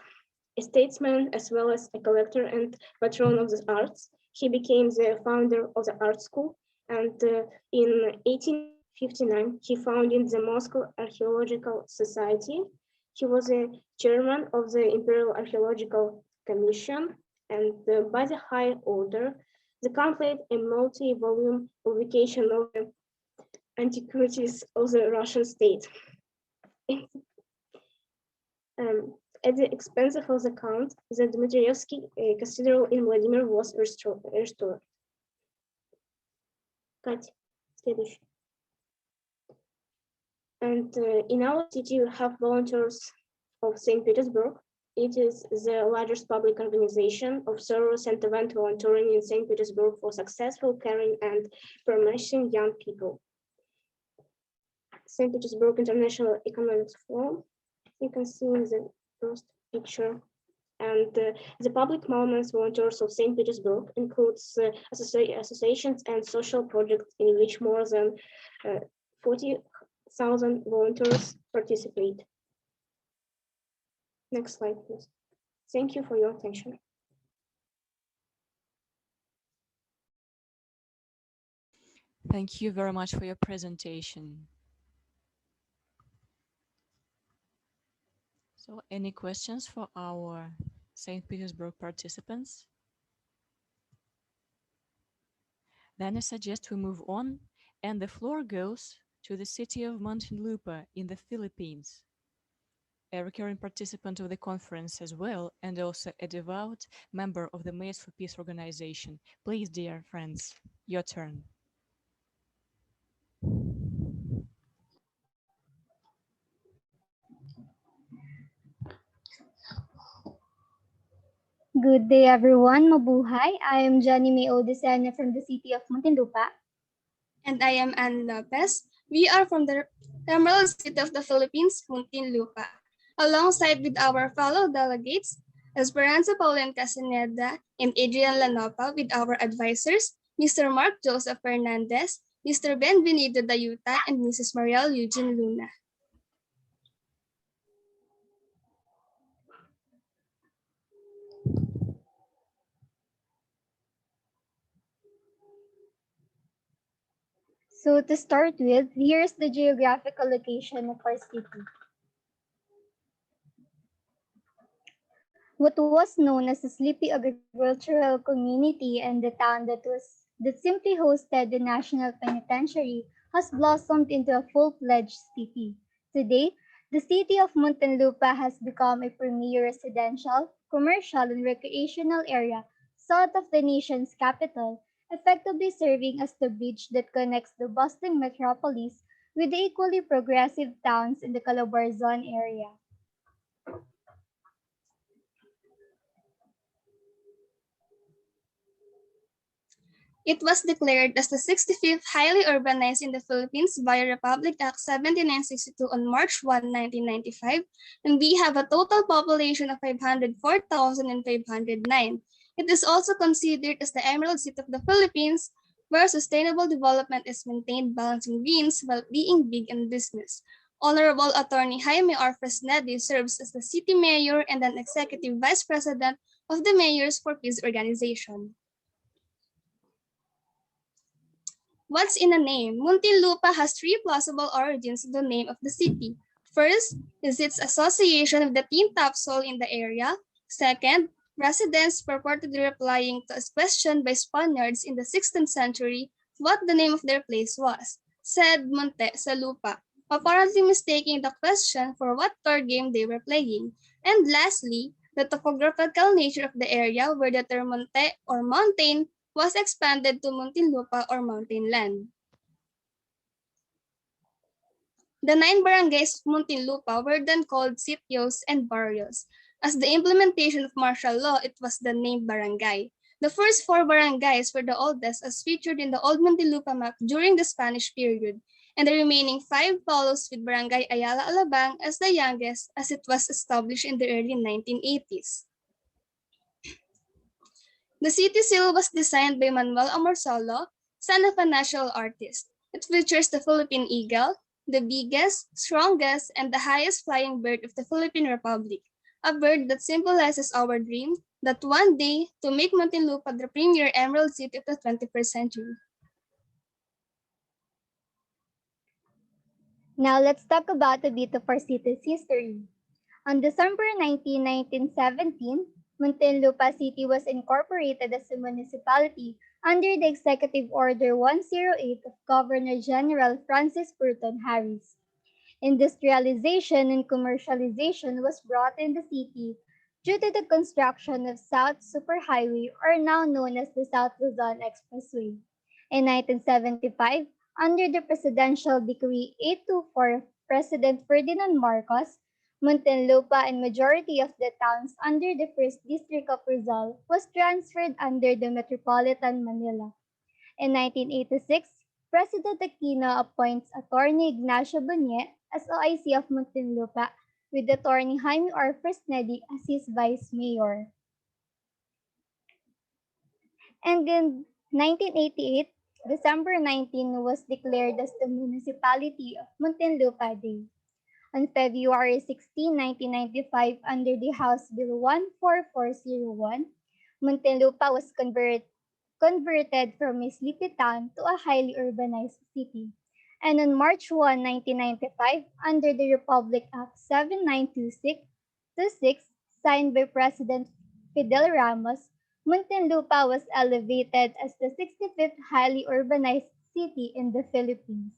S15: a statesman as well as a collector and patron of the arts. He became the founder of the art school, and in 1859, he founded the Moscow Archaeological Society. He was a chairman of the Imperial Archaeological Commission, and by the high order, the complete a multi-volume publication of the antiquities of the Russian state. At the expense of the count, the Dmitrievsky Cathedral in Vladimir was restored. Катя, следующий. And in our city, we have volunteers of St. Petersburg. It is the largest public organization of service and event volunteering in St. Petersburg for successful caring and promoting young people. St. Petersburg International Economics Forum. You can see in the first picture. And the public moments volunteers of St. Petersburg includes associations and social projects in which more than 40,000 volunteers participate. Next slide, please. Thank you for your attention.
S2: Thank you very much for your presentation. So, any questions for our St. Petersburg participants? Then I suggest we move on, and the floor goes to the city of Muntinlupa in the Philippines, a recurring participant of the conference as well, and also a devout member of the Maize for Peace organization. Please, dear friends, your turn.
S16: Good day, everyone. Mabuhay. I am Johnny May Odesanya from the city of Muntinlupa.
S17: And I am Anne Lopez. We are from the Emerald City of the Philippines, Muntinlupa. Alongside with our fellow delegates, Esperanza Pauline Casaneda and Adrian Lanopa, with our advisors, Mr. Mark Joseph Fernandez, Mr. Benvenido Dayuta, and Mrs. Mariel Eugene Luna.
S16: So to start with, here's the geographical location of our city. What was known as a sleepy agricultural community and the town that simply hosted the National Penitentiary has blossomed into a full-fledged city. Today, the city of Muntinlupa has become a premier residential, commercial, and recreational area south of the nation's capital, effectively serving as the bridge that connects the bustling metropolis with the equally progressive towns in the Calabarzon area.
S17: It was declared as the 65th highly urbanized in the Philippines by Republic Act 7962 on March 1, 1995, and we have a total population of 504,509. It is also considered as the Emerald City of the Philippines, where sustainable development is maintained, balancing means while being big in business. Honorable Attorney Jaime R. Fresnedi serves as the city mayor and an executive vice president of the Mayors for Peace organization. What's in a name? Muntinlupa has three plausible origins of the name of the city. First is its association with the tin topsoil in the area. Second, residents purportedly replying to a question by Spaniards in the 16th century what the name of their place was, said Monte sa lupa, apparently mistaking the question for what card game they were playing. And lastly, the topographical nature of the area where the term monte or mountain was expanded to Muntinlupa or mountain land. The 9 barangays of Muntinlupa were then called sitios and barrios. As the implementation of martial law, it was the named barangay. The first 4 barangays were the oldest as featured in the old Muntinlupa map during the Spanish period, and the remaining 5 follows with Barangay Ayala Alabang as the youngest as it was established in the early 1980s. The city seal was designed by Manuel Amorsolo, son of a national artist. It features the Philippine eagle, the biggest, strongest, and the highest flying bird of the Philippine Republic, a bird that symbolizes our dream that one day to make Muntinlupa the premier emerald city of the 21st century.
S16: Now let's talk about a bit of our city's history. On December 19, 1917, Muntinlupa City was incorporated as a municipality under the Executive Order 108 of Governor-General Francis Burton Harris. Industrialization and commercialization was brought in the city due to the construction of South Superhighway, or now known as the South Luzon Expressway. In 1975, under the Presidential Decree 824 of President Ferdinand Marcos, Muntinlupa and majority of the towns under the 1st District of Rizal was transferred under the Metropolitan Manila. In 1986, President Aquino appoints Attorney Ignacio Bonye as OIC of Muntinlupa, with Attorney Jaime R. Fresnedi as his vice mayor. And in 1988, December 19 was declared as the Municipality of Muntinlupa Day. On February 16, 1995, under the House Bill 14401, Muntinlupa was converted from a sleepy town to a highly urbanized city. And on March 1, 1995, under the Republic Act 7926, signed by President Fidel Ramos, Muntinlupa was elevated as the 65th highly urbanized city in the Philippines.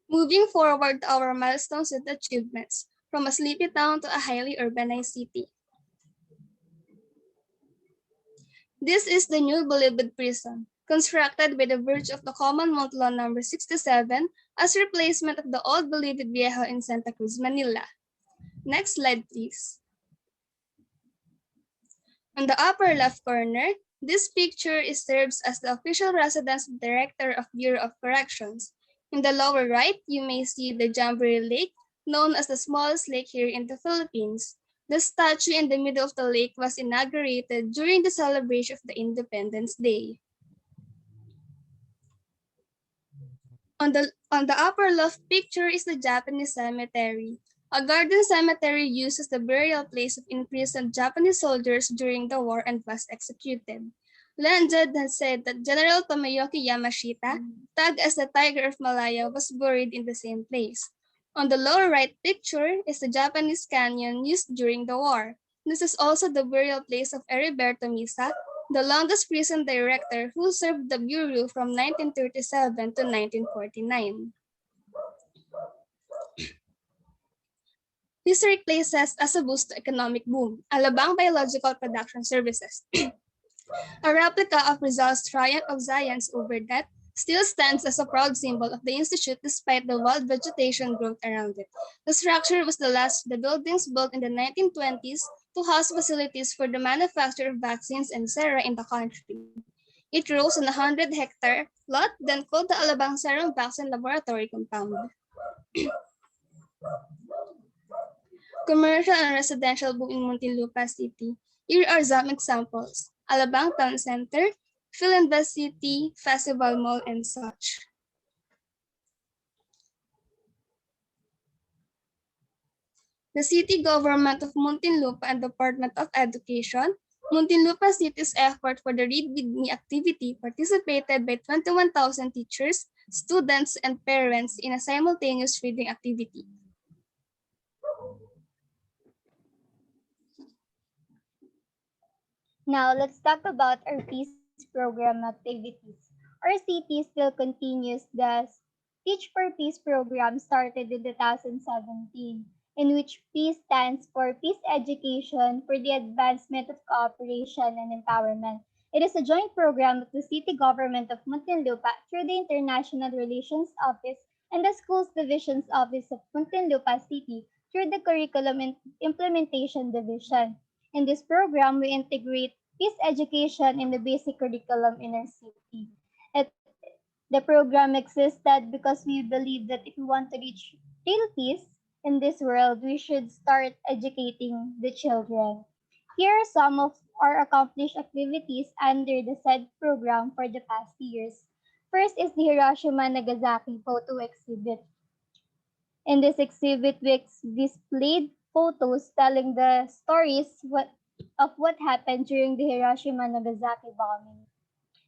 S17: Moving forward to our milestones and achievements, from a sleepy town to a highly urbanized city. This is the new Bilibid prison, constructed by the verge of the Commonwealth Law No. 67 as replacement of the old Bilibid Viejo in Santa Cruz, Manila. Next slide, please. On the upper left corner, this picture serves as the official residence of the Director of Bureau of Corrections. In the lower right, you may see the Jamboree Lake, known as the smallest lake here in the Philippines. The statue in the middle of the lake was inaugurated during the celebration of the Independence Day. On the upper left picture is the Japanese cemetery, a garden cemetery used as the burial place of imprisoned Japanese soldiers during the war and was executed. Legend has said that General Tomoyoki Yamashita, tagged as the Tiger of Malaya, was buried in the same place. On the lower right picture is the Japanese canyon used during the war. This is also the burial place of Heriberto Misa, the longest prison director who served the Bureau from 1937 to 1949. History places as a boost to economic boom, Alabang Biological Production Services. A replica of Rizal's triumph of science over death still stands as a proud symbol of the institute despite the wild vegetation growth around it. The structure was the last of the buildings built in the 1920s to house facilities for the manufacture of vaccines and sera in the country. It rose on a 100-hectare lot, then called the Alabang Serum Vaccine Laboratory Compound. Commercial and residential boom in Muntinlupa City. Here are some examples: Alabang Town Center, Philinvest City, Festival Mall, and such. The city government of Muntinlupa and Department of Education, Muntinlupa City's effort for the Read With Me activity participated by 21,000 teachers, students, and parents in a simultaneous reading activity.
S16: Now, let's talk about our peace program activities. Our city still continues the Teach for Peace program started in 2017, in which peace stands for peace education for the advancement of cooperation and empowerment. It is a joint program of the city government of Muntinlupa through the International Relations Office and the Schools Divisions Office of Muntinlupa City through the Curriculum Implementation Division. In this program, we integrate peace education in the basic curriculum in our city. The program existed because we believe that if we want to reach real peace in this world, we should start educating the children. Here are some of our accomplished activities under the said program for the past years. First is the Hiroshima-Nagasaki photo exhibit. In this exhibit, we displayed photos telling the stories of what happened during the Hiroshima-Nagasaki bombing.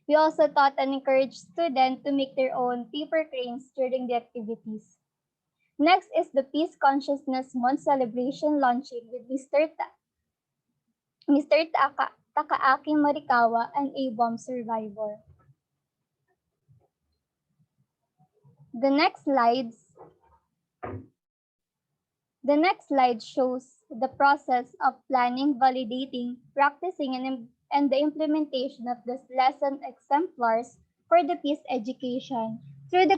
S16: We also taught and encouraged students to make their own paper cranes during the activities. Next is the Peace Consciousness Month celebration launching with Mr. Takaaki Morikawa, an A-bomb survivor. The next slide shows the process of planning, validating, practicing, and the implementation of this lesson exemplars for the peace education through the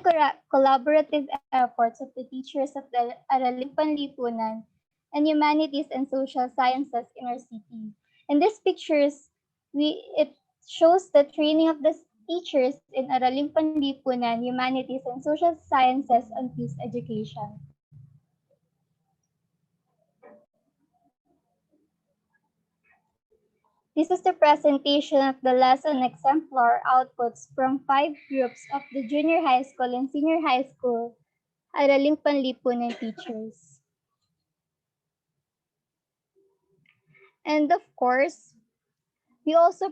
S16: collaborative efforts of the teachers of the Araling Panlipunan and Humanities and Social Sciences in our city. In these pictures, it shows the training of the teachers in Araling Panlipunan, Humanities and Social Sciences on peace education. This is the presentation of the lesson exemplar outputs from 5 groups of the junior high school and senior high school Araling Panlipunan teachers. And of course, we also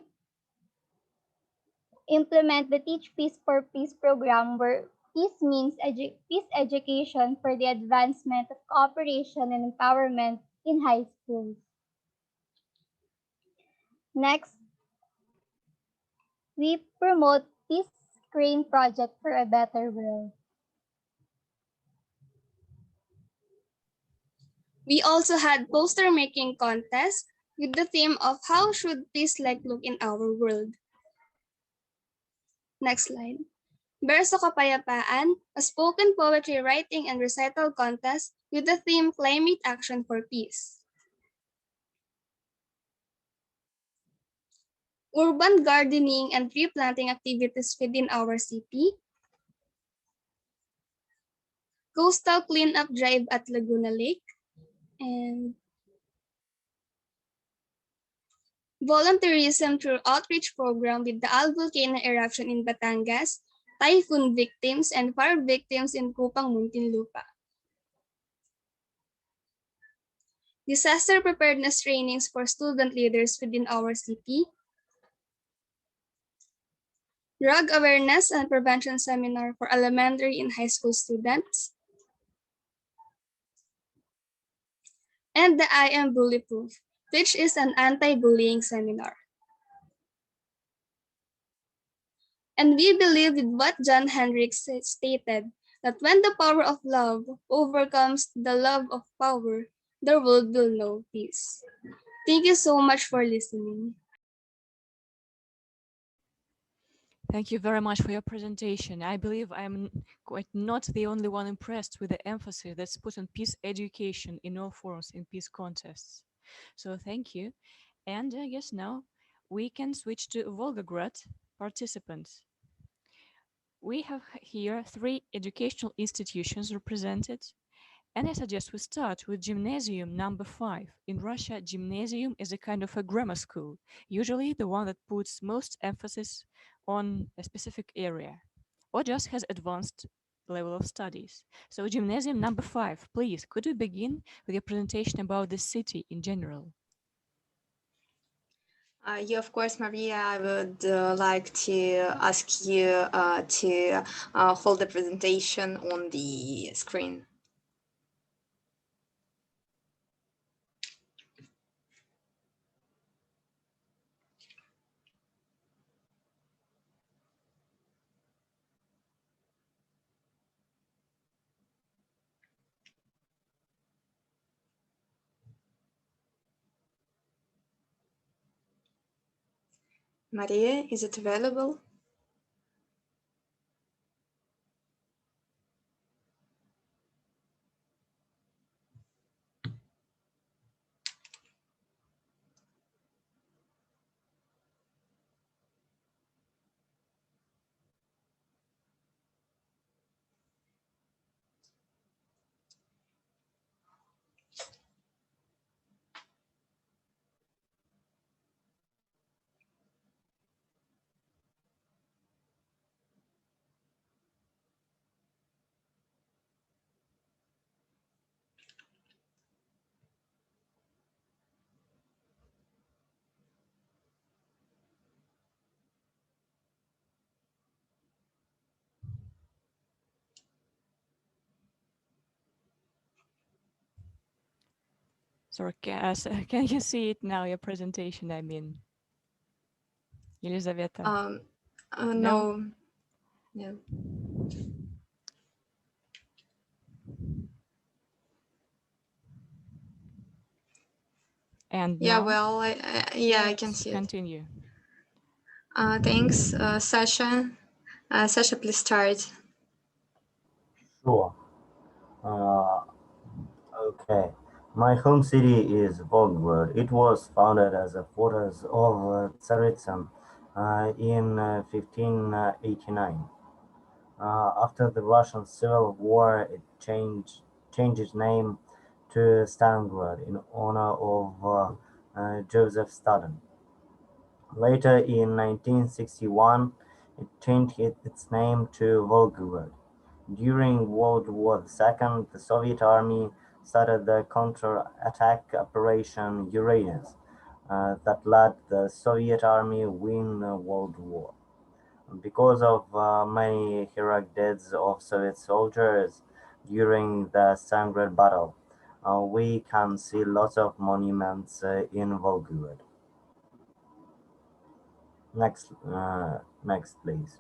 S16: implement the Teach Peace for Peace program, where peace means peace education for the advancement of cooperation and empowerment in high schools. Next, we promote Peace Crane Project for a Better World.
S17: We also had poster making contest with the theme of how should peace like look in our world. Next slide. Verso Kapayapaan, a spoken poetry writing and recital contest with the theme Climate Action for Peace. Urban gardening and tree planting activities within our city. Coastal cleanup drive at Laguna Lake. And volunteerism through outreach program with the Al volcano eruption in Batangas, typhoon victims, and fire victims in Kupang, Muntinlupa. Disaster preparedness trainings for student leaders within our city. Drug awareness and prevention seminar for elementary and high school students. And the I Am Bully Proof, which is an anti-bullying seminar. And we believe with what John Hendricks stated, that when the power of love overcomes the love of power, there will be no peace. Thank you so much for listening.
S2: Thank you very much for your presentation. I believe I'm quite not the only one impressed with the emphasis that's put on peace education in all forms in peace contests. So thank you. And I guess now we can switch to Volgograd participants. We have here 3 educational institutions represented, and I suggest we start with gymnasium number 5. In Russia, gymnasium is a kind of a grammar school, usually the one that puts most emphasis on a specific area, or just has advanced level of studies. So gymnasium number 5, please, could we begin with your presentation about the city in general?
S18: Yeah, of course, Maria, I would like to ask you to hold the presentation on the screen. Maria, is it available?
S2: Sorry, can you see it now, your presentation, I mean? Елизавета?
S18: No. Yeah.
S2: And
S18: yeah,
S2: now?
S18: well, I can see it.
S2: Continue.
S18: Thanks, Sasha. Sasha, please start.
S19: Sure. Okay. My home city is Volgograd. It was founded as a fortress of Tsaritsan in 1589. After the Russian Civil War, it changed its name to Stalingrad in honor of Joseph Stalin. Later, in 1961, it changed its name to Volgograd. During World War II, the Soviet Army started the counter-attack Operation Uranus that let the Soviet Army win the World War. Because of many heroic deaths of Soviet soldiers during the Stalingrad battle, we can see lots of monuments in Volgograd. Next, please.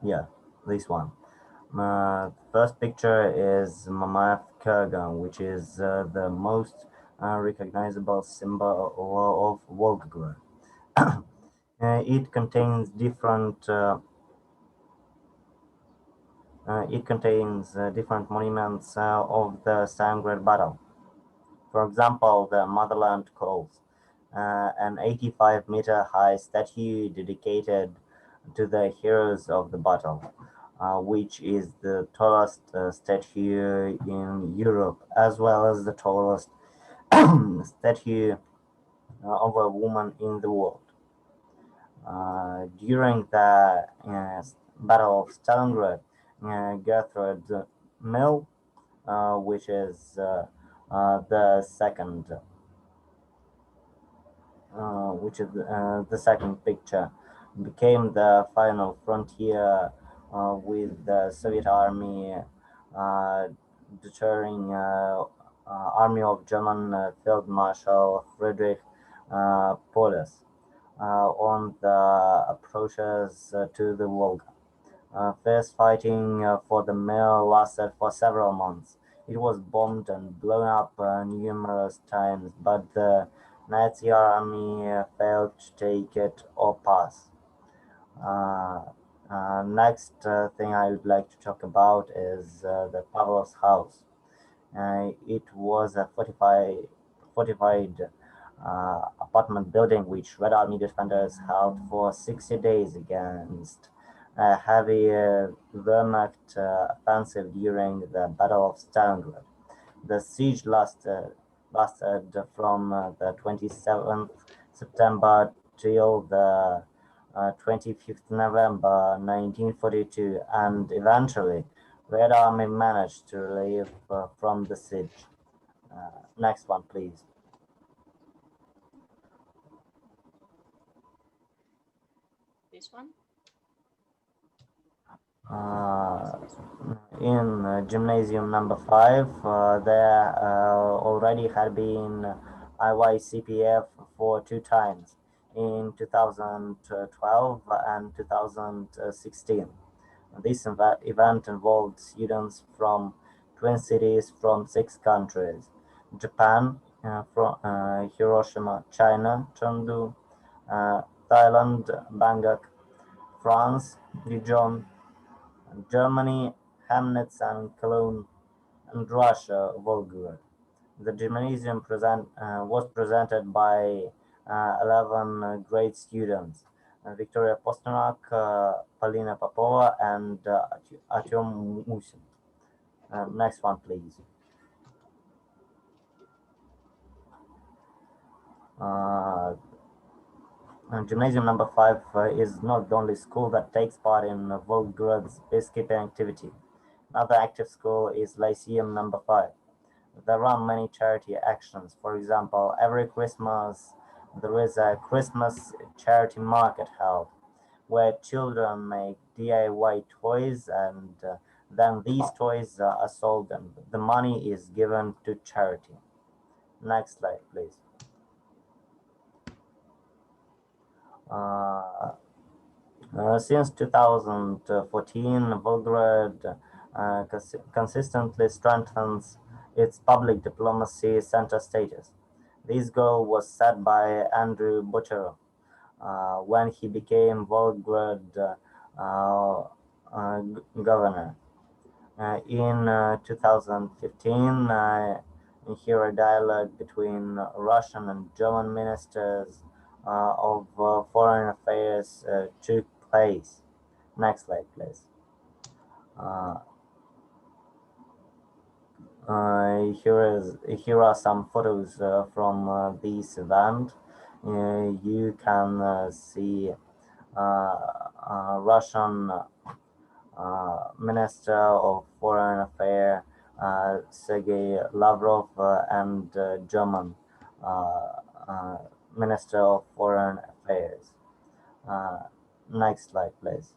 S19: Yeah, this one. First picture is Mamayev Kurgan, which is the most recognizable symbol of Volgograd. It contains different monuments of the Stalingrad battle. For example, the Motherland Calls, an 85-meter high statue dedicated to the heroes of the battle, which is the tallest statue in Europe, as well as the tallest statue of a woman in the world. During the Battle of Stalingrad, Gertrude Mill, which is the second picture, became the final frontier with the Soviet Army deterring army of German Field Marshal Friedrich polis on the approaches to the Volga. Fierce fighting for the mill lasted for several months. It was bombed and blown up numerous times, but the Nazi army failed to take it or pass. Next thing I would like to talk about is the Pavlov's house. It was a fortified apartment building which Red Army defenders held for 60 days against a heavy Wehrmacht offensive during the Battle of Stalingrad. The siege lasted from the 27th September till the 25th November 1942, and eventually Red Army managed to relieve from the siege. Next one, please.
S2: This one?
S19: In gymnasium number 5, there already had been IYCPF for 2 times, in 2012 and 2016. This event involved students from twin cities from 6 countries: Japan, from Hiroshima, China, Chengdu, Thailand, Bangkok, France, Dijon, Germany, Chemnitz and Cologne, and Russia, Volgograd. The gymnasium was presented by 11 grade students: Victoria Posternak, Polina Popova, and Artyom Musin. Next one, please. Gymnasium number 5 is not the only school that takes part in Volgograd's peacekeeping activity. Another active school is Lyceum number 5. There run many charity actions. For example, every Christmas there is a Christmas charity market held, where children make DIY toys, and then these toys are sold and the money is given to charity. Next slide, please. Since 2014, Volgograd consistently strengthens its public diplomacy center status. This goal was set by Andrew Bocero when he became Volgograd governor. In 2015, here a dialogue between Russian and German ministers of foreign affairs took place. Next slide, please. Here are some photos from this event. You can see Russian Minister of Foreign Affairs Sergei Lavrov and German Minister of Foreign Affairs. Next slide, please.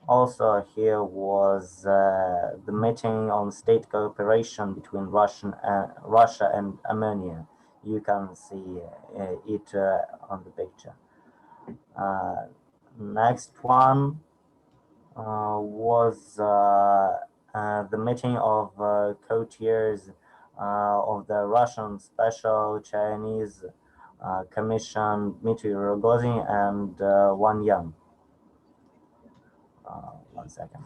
S19: Also, here was the meeting on state cooperation between Russia and Armenia. You can see it on the picture. Next one was the meeting of co-chairs of the Russian Special Chinese Commission, Dmitry Rogozin and Wang Yang. 1 second.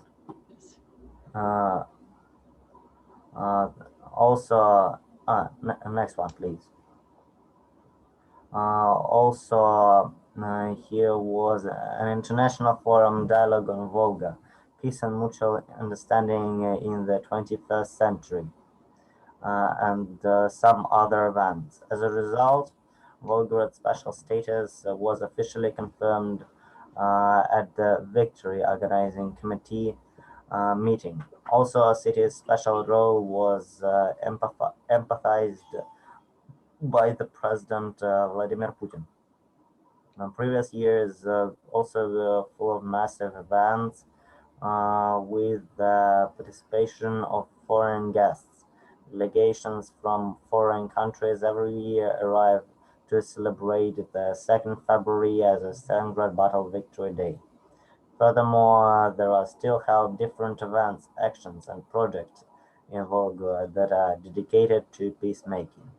S19: Also, next one, please. Also, here was an international forum dialogue on Volga, peace and mutual understanding in the 21st century, and some other events. As a result, Volgograd's special status was officially confirmed at the Victory Organizing Committee meeting. Also, a city's special role was empathized by the President Vladimir Putin. Previous years also were full of massive events with the participation of foreign guests. Delegations from foreign countries every year arrive to celebrate the 2nd February as a Stalingrad Battle Victory Day. Furthermore, there are still held different events, actions, and projects in Volgograd that are dedicated to peacemaking.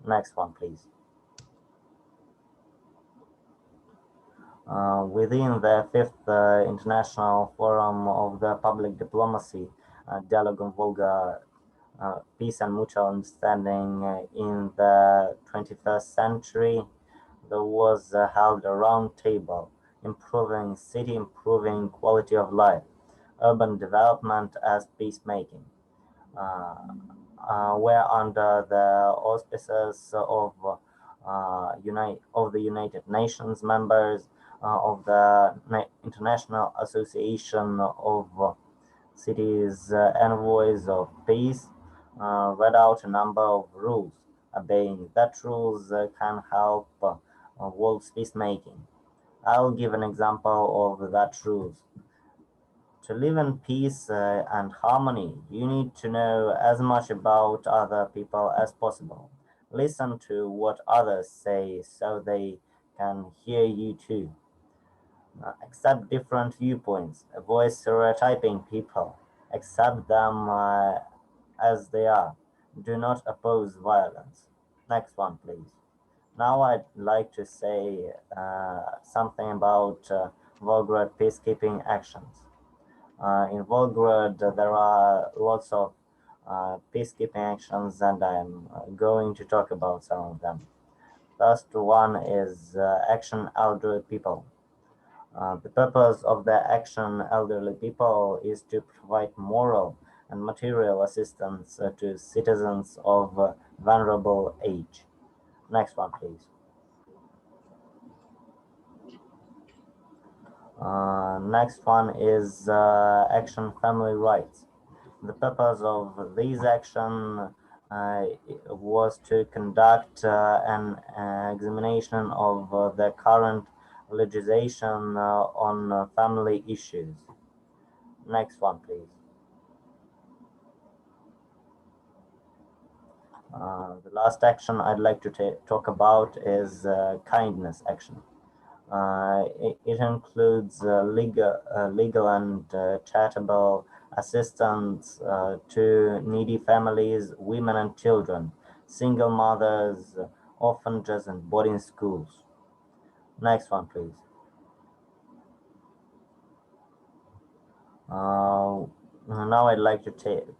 S19: Next one, please. Within the 5th International Forum of the Public Diplomacy, Dialogue on Volga, Peace and Mutual Understanding in the 21st Century, there was held a round table, improving city, improving quality of life, urban development as peacemaking, where under the auspices of the United Nations members of the International Association of Cities Envoys of Peace read out a number of rules, obeying that rules can help world's peacemaking. I'll give an example of that rules. To live in peace and harmony, you need to know as much about other people as possible. Listen to what others say so they can hear you too. Accept different viewpoints. Avoid stereotyping people. Accept them as they are. Do not oppose violence. Next one, please. Now I'd like to say something about Volgograd peacekeeping actions. In Volgograd, there are lots of peacekeeping actions, and I'm going to talk about some of them. First one is Action Elderly People. The purpose of the Action Elderly People is to provide moral and material assistance to citizens of vulnerable age. Next one, please. Next one is Action Family Rights. The purpose of these action was to conduct an examination of the current legislation on family issues. Next one, please. The last action I'd like to talk about is kindness action. It includes legal and charitable assistance to needy families, women and children, single mothers, orphanages, and boarding schools. Next one, please. Now I'd like to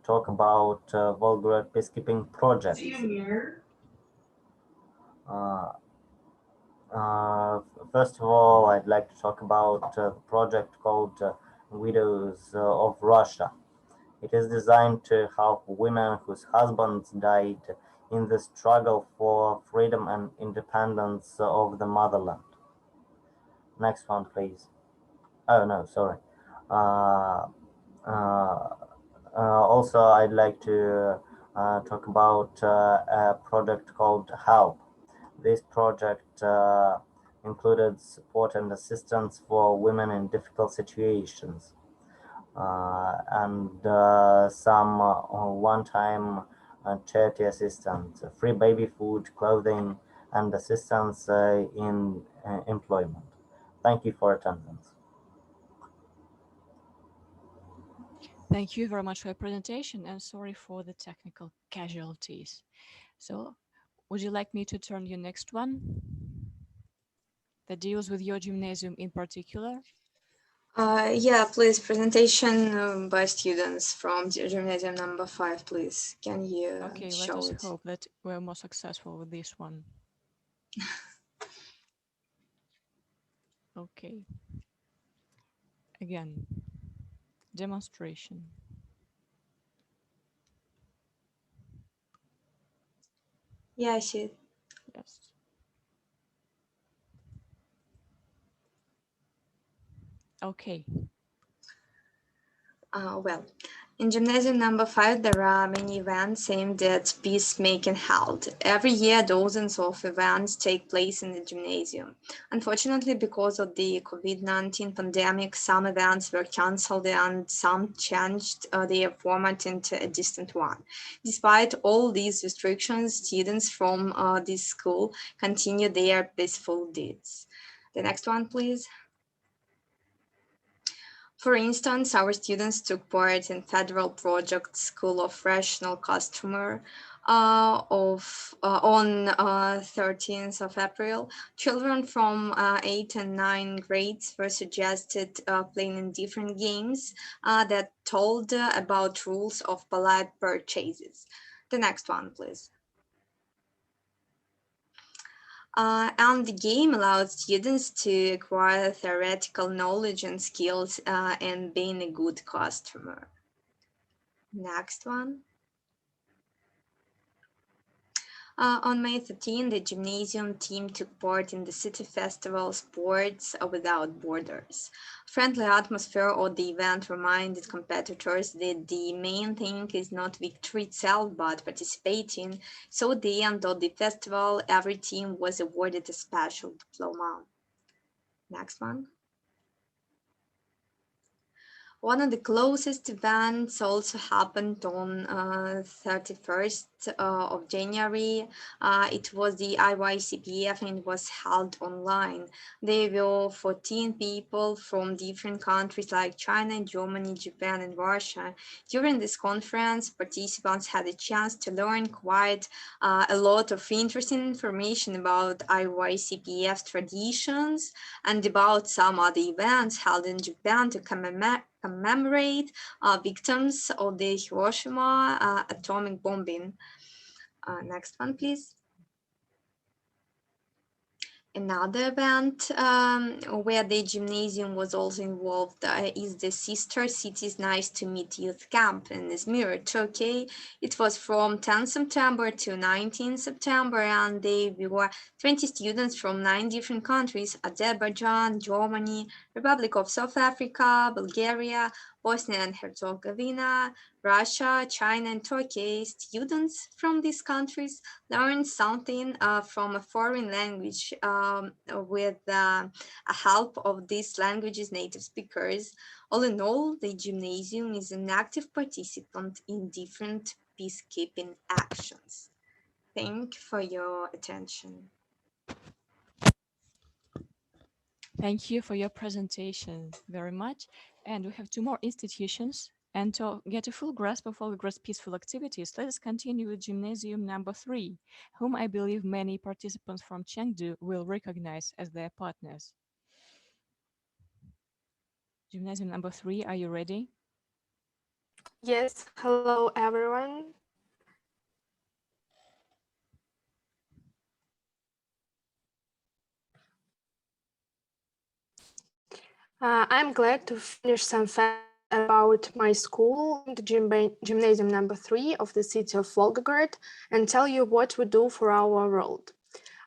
S19: talk about Volgograd peacekeeping projects. First of all, I'd like to talk about the project called Widows of Russia. It is designed to help women whose husbands died in the struggle for freedom and independence of the motherland. Next one, please. Oh, no, sorry. Also, I'd like to talk about a project called Help. This project included support and assistance for women in difficult situations and some one-time charity assistance, free baby food, clothing, and assistance in employment. Thank you for attendance.
S2: Thank you very much for your presentation, and sorry for the technical casualties. So, would you like me to turn your next one that deals with your gymnasium in particular?
S18: Yeah, please, presentation by students from gymnasium number 5, please. Can you
S2: Okay,
S18: show
S2: let us
S18: it?
S2: hope that we're more successful with this one. Okay. Again, demonstration.
S18: Yeah, I see it.
S2: Yes. Okay.
S18: Well, In gymnasium number 5, there are many events aimed at peacemaking held. Every year, dozens of events take place in the gymnasium. Unfortunately, because of the COVID-19 pandemic, some events were cancelled and some changed their format into a distant one. Despite all these restrictions, students from this school continue their peaceful deeds. The next one, please. For instance, our students took part in federal project School of Rational Customer on 13th of April. Children from 8 and 9 grades were suggested playing in different games that told about rules of polite purchases. The next one, please. And the game allowed students to acquire theoretical knowledge and skills in being a good customer. Next one. On May 13, the gymnasium team took part in the city festival Sports Without Borders. Friendly atmosphere of the event reminded competitors that the main thing is not victory itself, but participating. So at the end of the festival, every team was awarded a special diploma. Next one. One of the closest events also happened on 31st of January. It was the IYCPF and it was held online. There were 14 people from different countries like China, Germany, Japan, and Russia. During this conference, participants had a chance to learn quite a lot of interesting information about IYCPF traditions and about some other events held in Japan to commemorate victims of the Hiroshima atomic bombing. Next one, please. Another event where the gymnasium was also involved is the Sister Cities Nice to Meet Youth Camp in Izmir, Turkey. It was from 10 September to 19 September, and there were 20 students from 9 different countries: Azerbaijan, Germany, Republic of South Africa, Bulgaria, Bosnia and Herzegovina, Russia, China, and Turkey. Students from these countries learned something from a foreign language with the help of these languages' native speakers. All in all, the gymnasium is an active participant in different peacekeeping actions. Thank you for your attention.
S2: Thank you for your presentation very much. And we have 2 more institutions. And to get a full grasp of Volgograd's peaceful activities, let us continue with gymnasium number 3, whom I believe many participants from Chengdu will recognize as their partners. Gymnasium number 3, are you ready?
S20: Yes, hello everyone. I'm glad to finish some facts about my school, the gymnasium number 3 of the city of Volgograd, and tell you what we do for our world.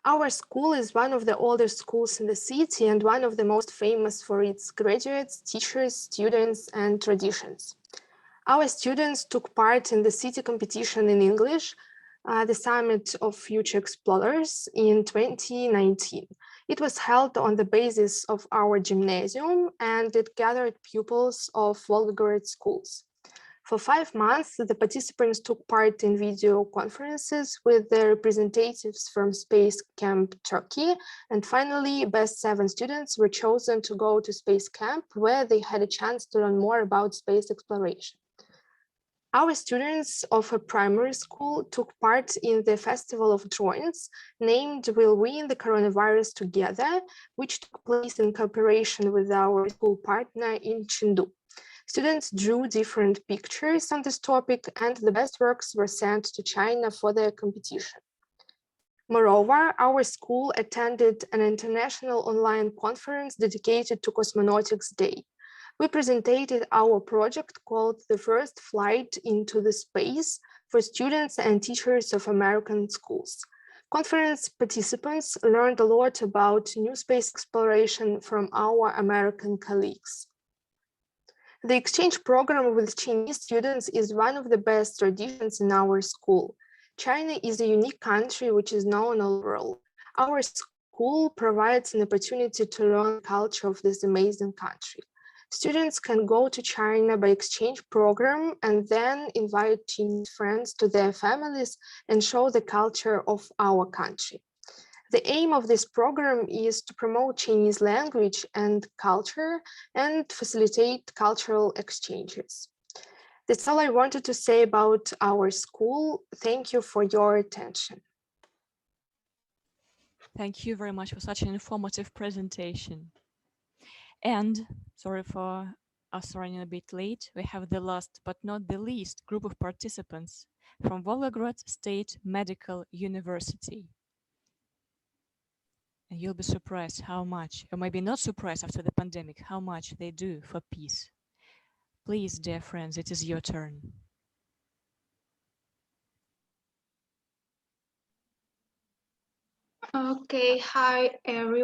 S20: Our school is one of the oldest schools in the city and one of the most famous for its graduates, teachers, students, and traditions. Our students took part in the city competition in English, the Summit of Future Explorers in 2019. It was held on the basis of our gymnasium and it gathered pupils of Volgograd schools. For 5 months, the participants took part in video conferences with the representatives from Space Camp Turkey, and finally, best 7 students were chosen to go to Space Camp, where they had a chance to learn more about space exploration. Our students of a primary school took part in the Festival of Drawings, named Will Win the Coronavirus Together, which took place in cooperation with our school partner in Chengdu. Students drew different pictures on this topic, and the best works were sent to China for their competition. Moreover, our school attended an international online conference dedicated to Cosmonautics Day. We presented our project called The First Flight into the Space for students and teachers of American schools. Conference participants learned a lot about new space exploration from our American colleagues. The exchange program with Chinese students is one of the best traditions in our school. China is a unique country which is known all over the world. Our school provides an opportunity to learn the culture of this amazing country. Students can go to China by exchange program and then invite Chinese friends to their families and show the culture of our country. The aim of this program is to promote Chinese language and culture and facilitate cultural exchanges. That's all I wanted to say about our school. Thank you for your attention.
S2: Thank you very much for such an informative presentation. And sorry for us running a bit late. We have the last but not the least group of participants from Volgograd State Medical University. And you'll be surprised how much, or maybe not surprised after the pandemic, how much they do for peace. Please, dear friends, it is your turn.
S13: Okay, hi everyone.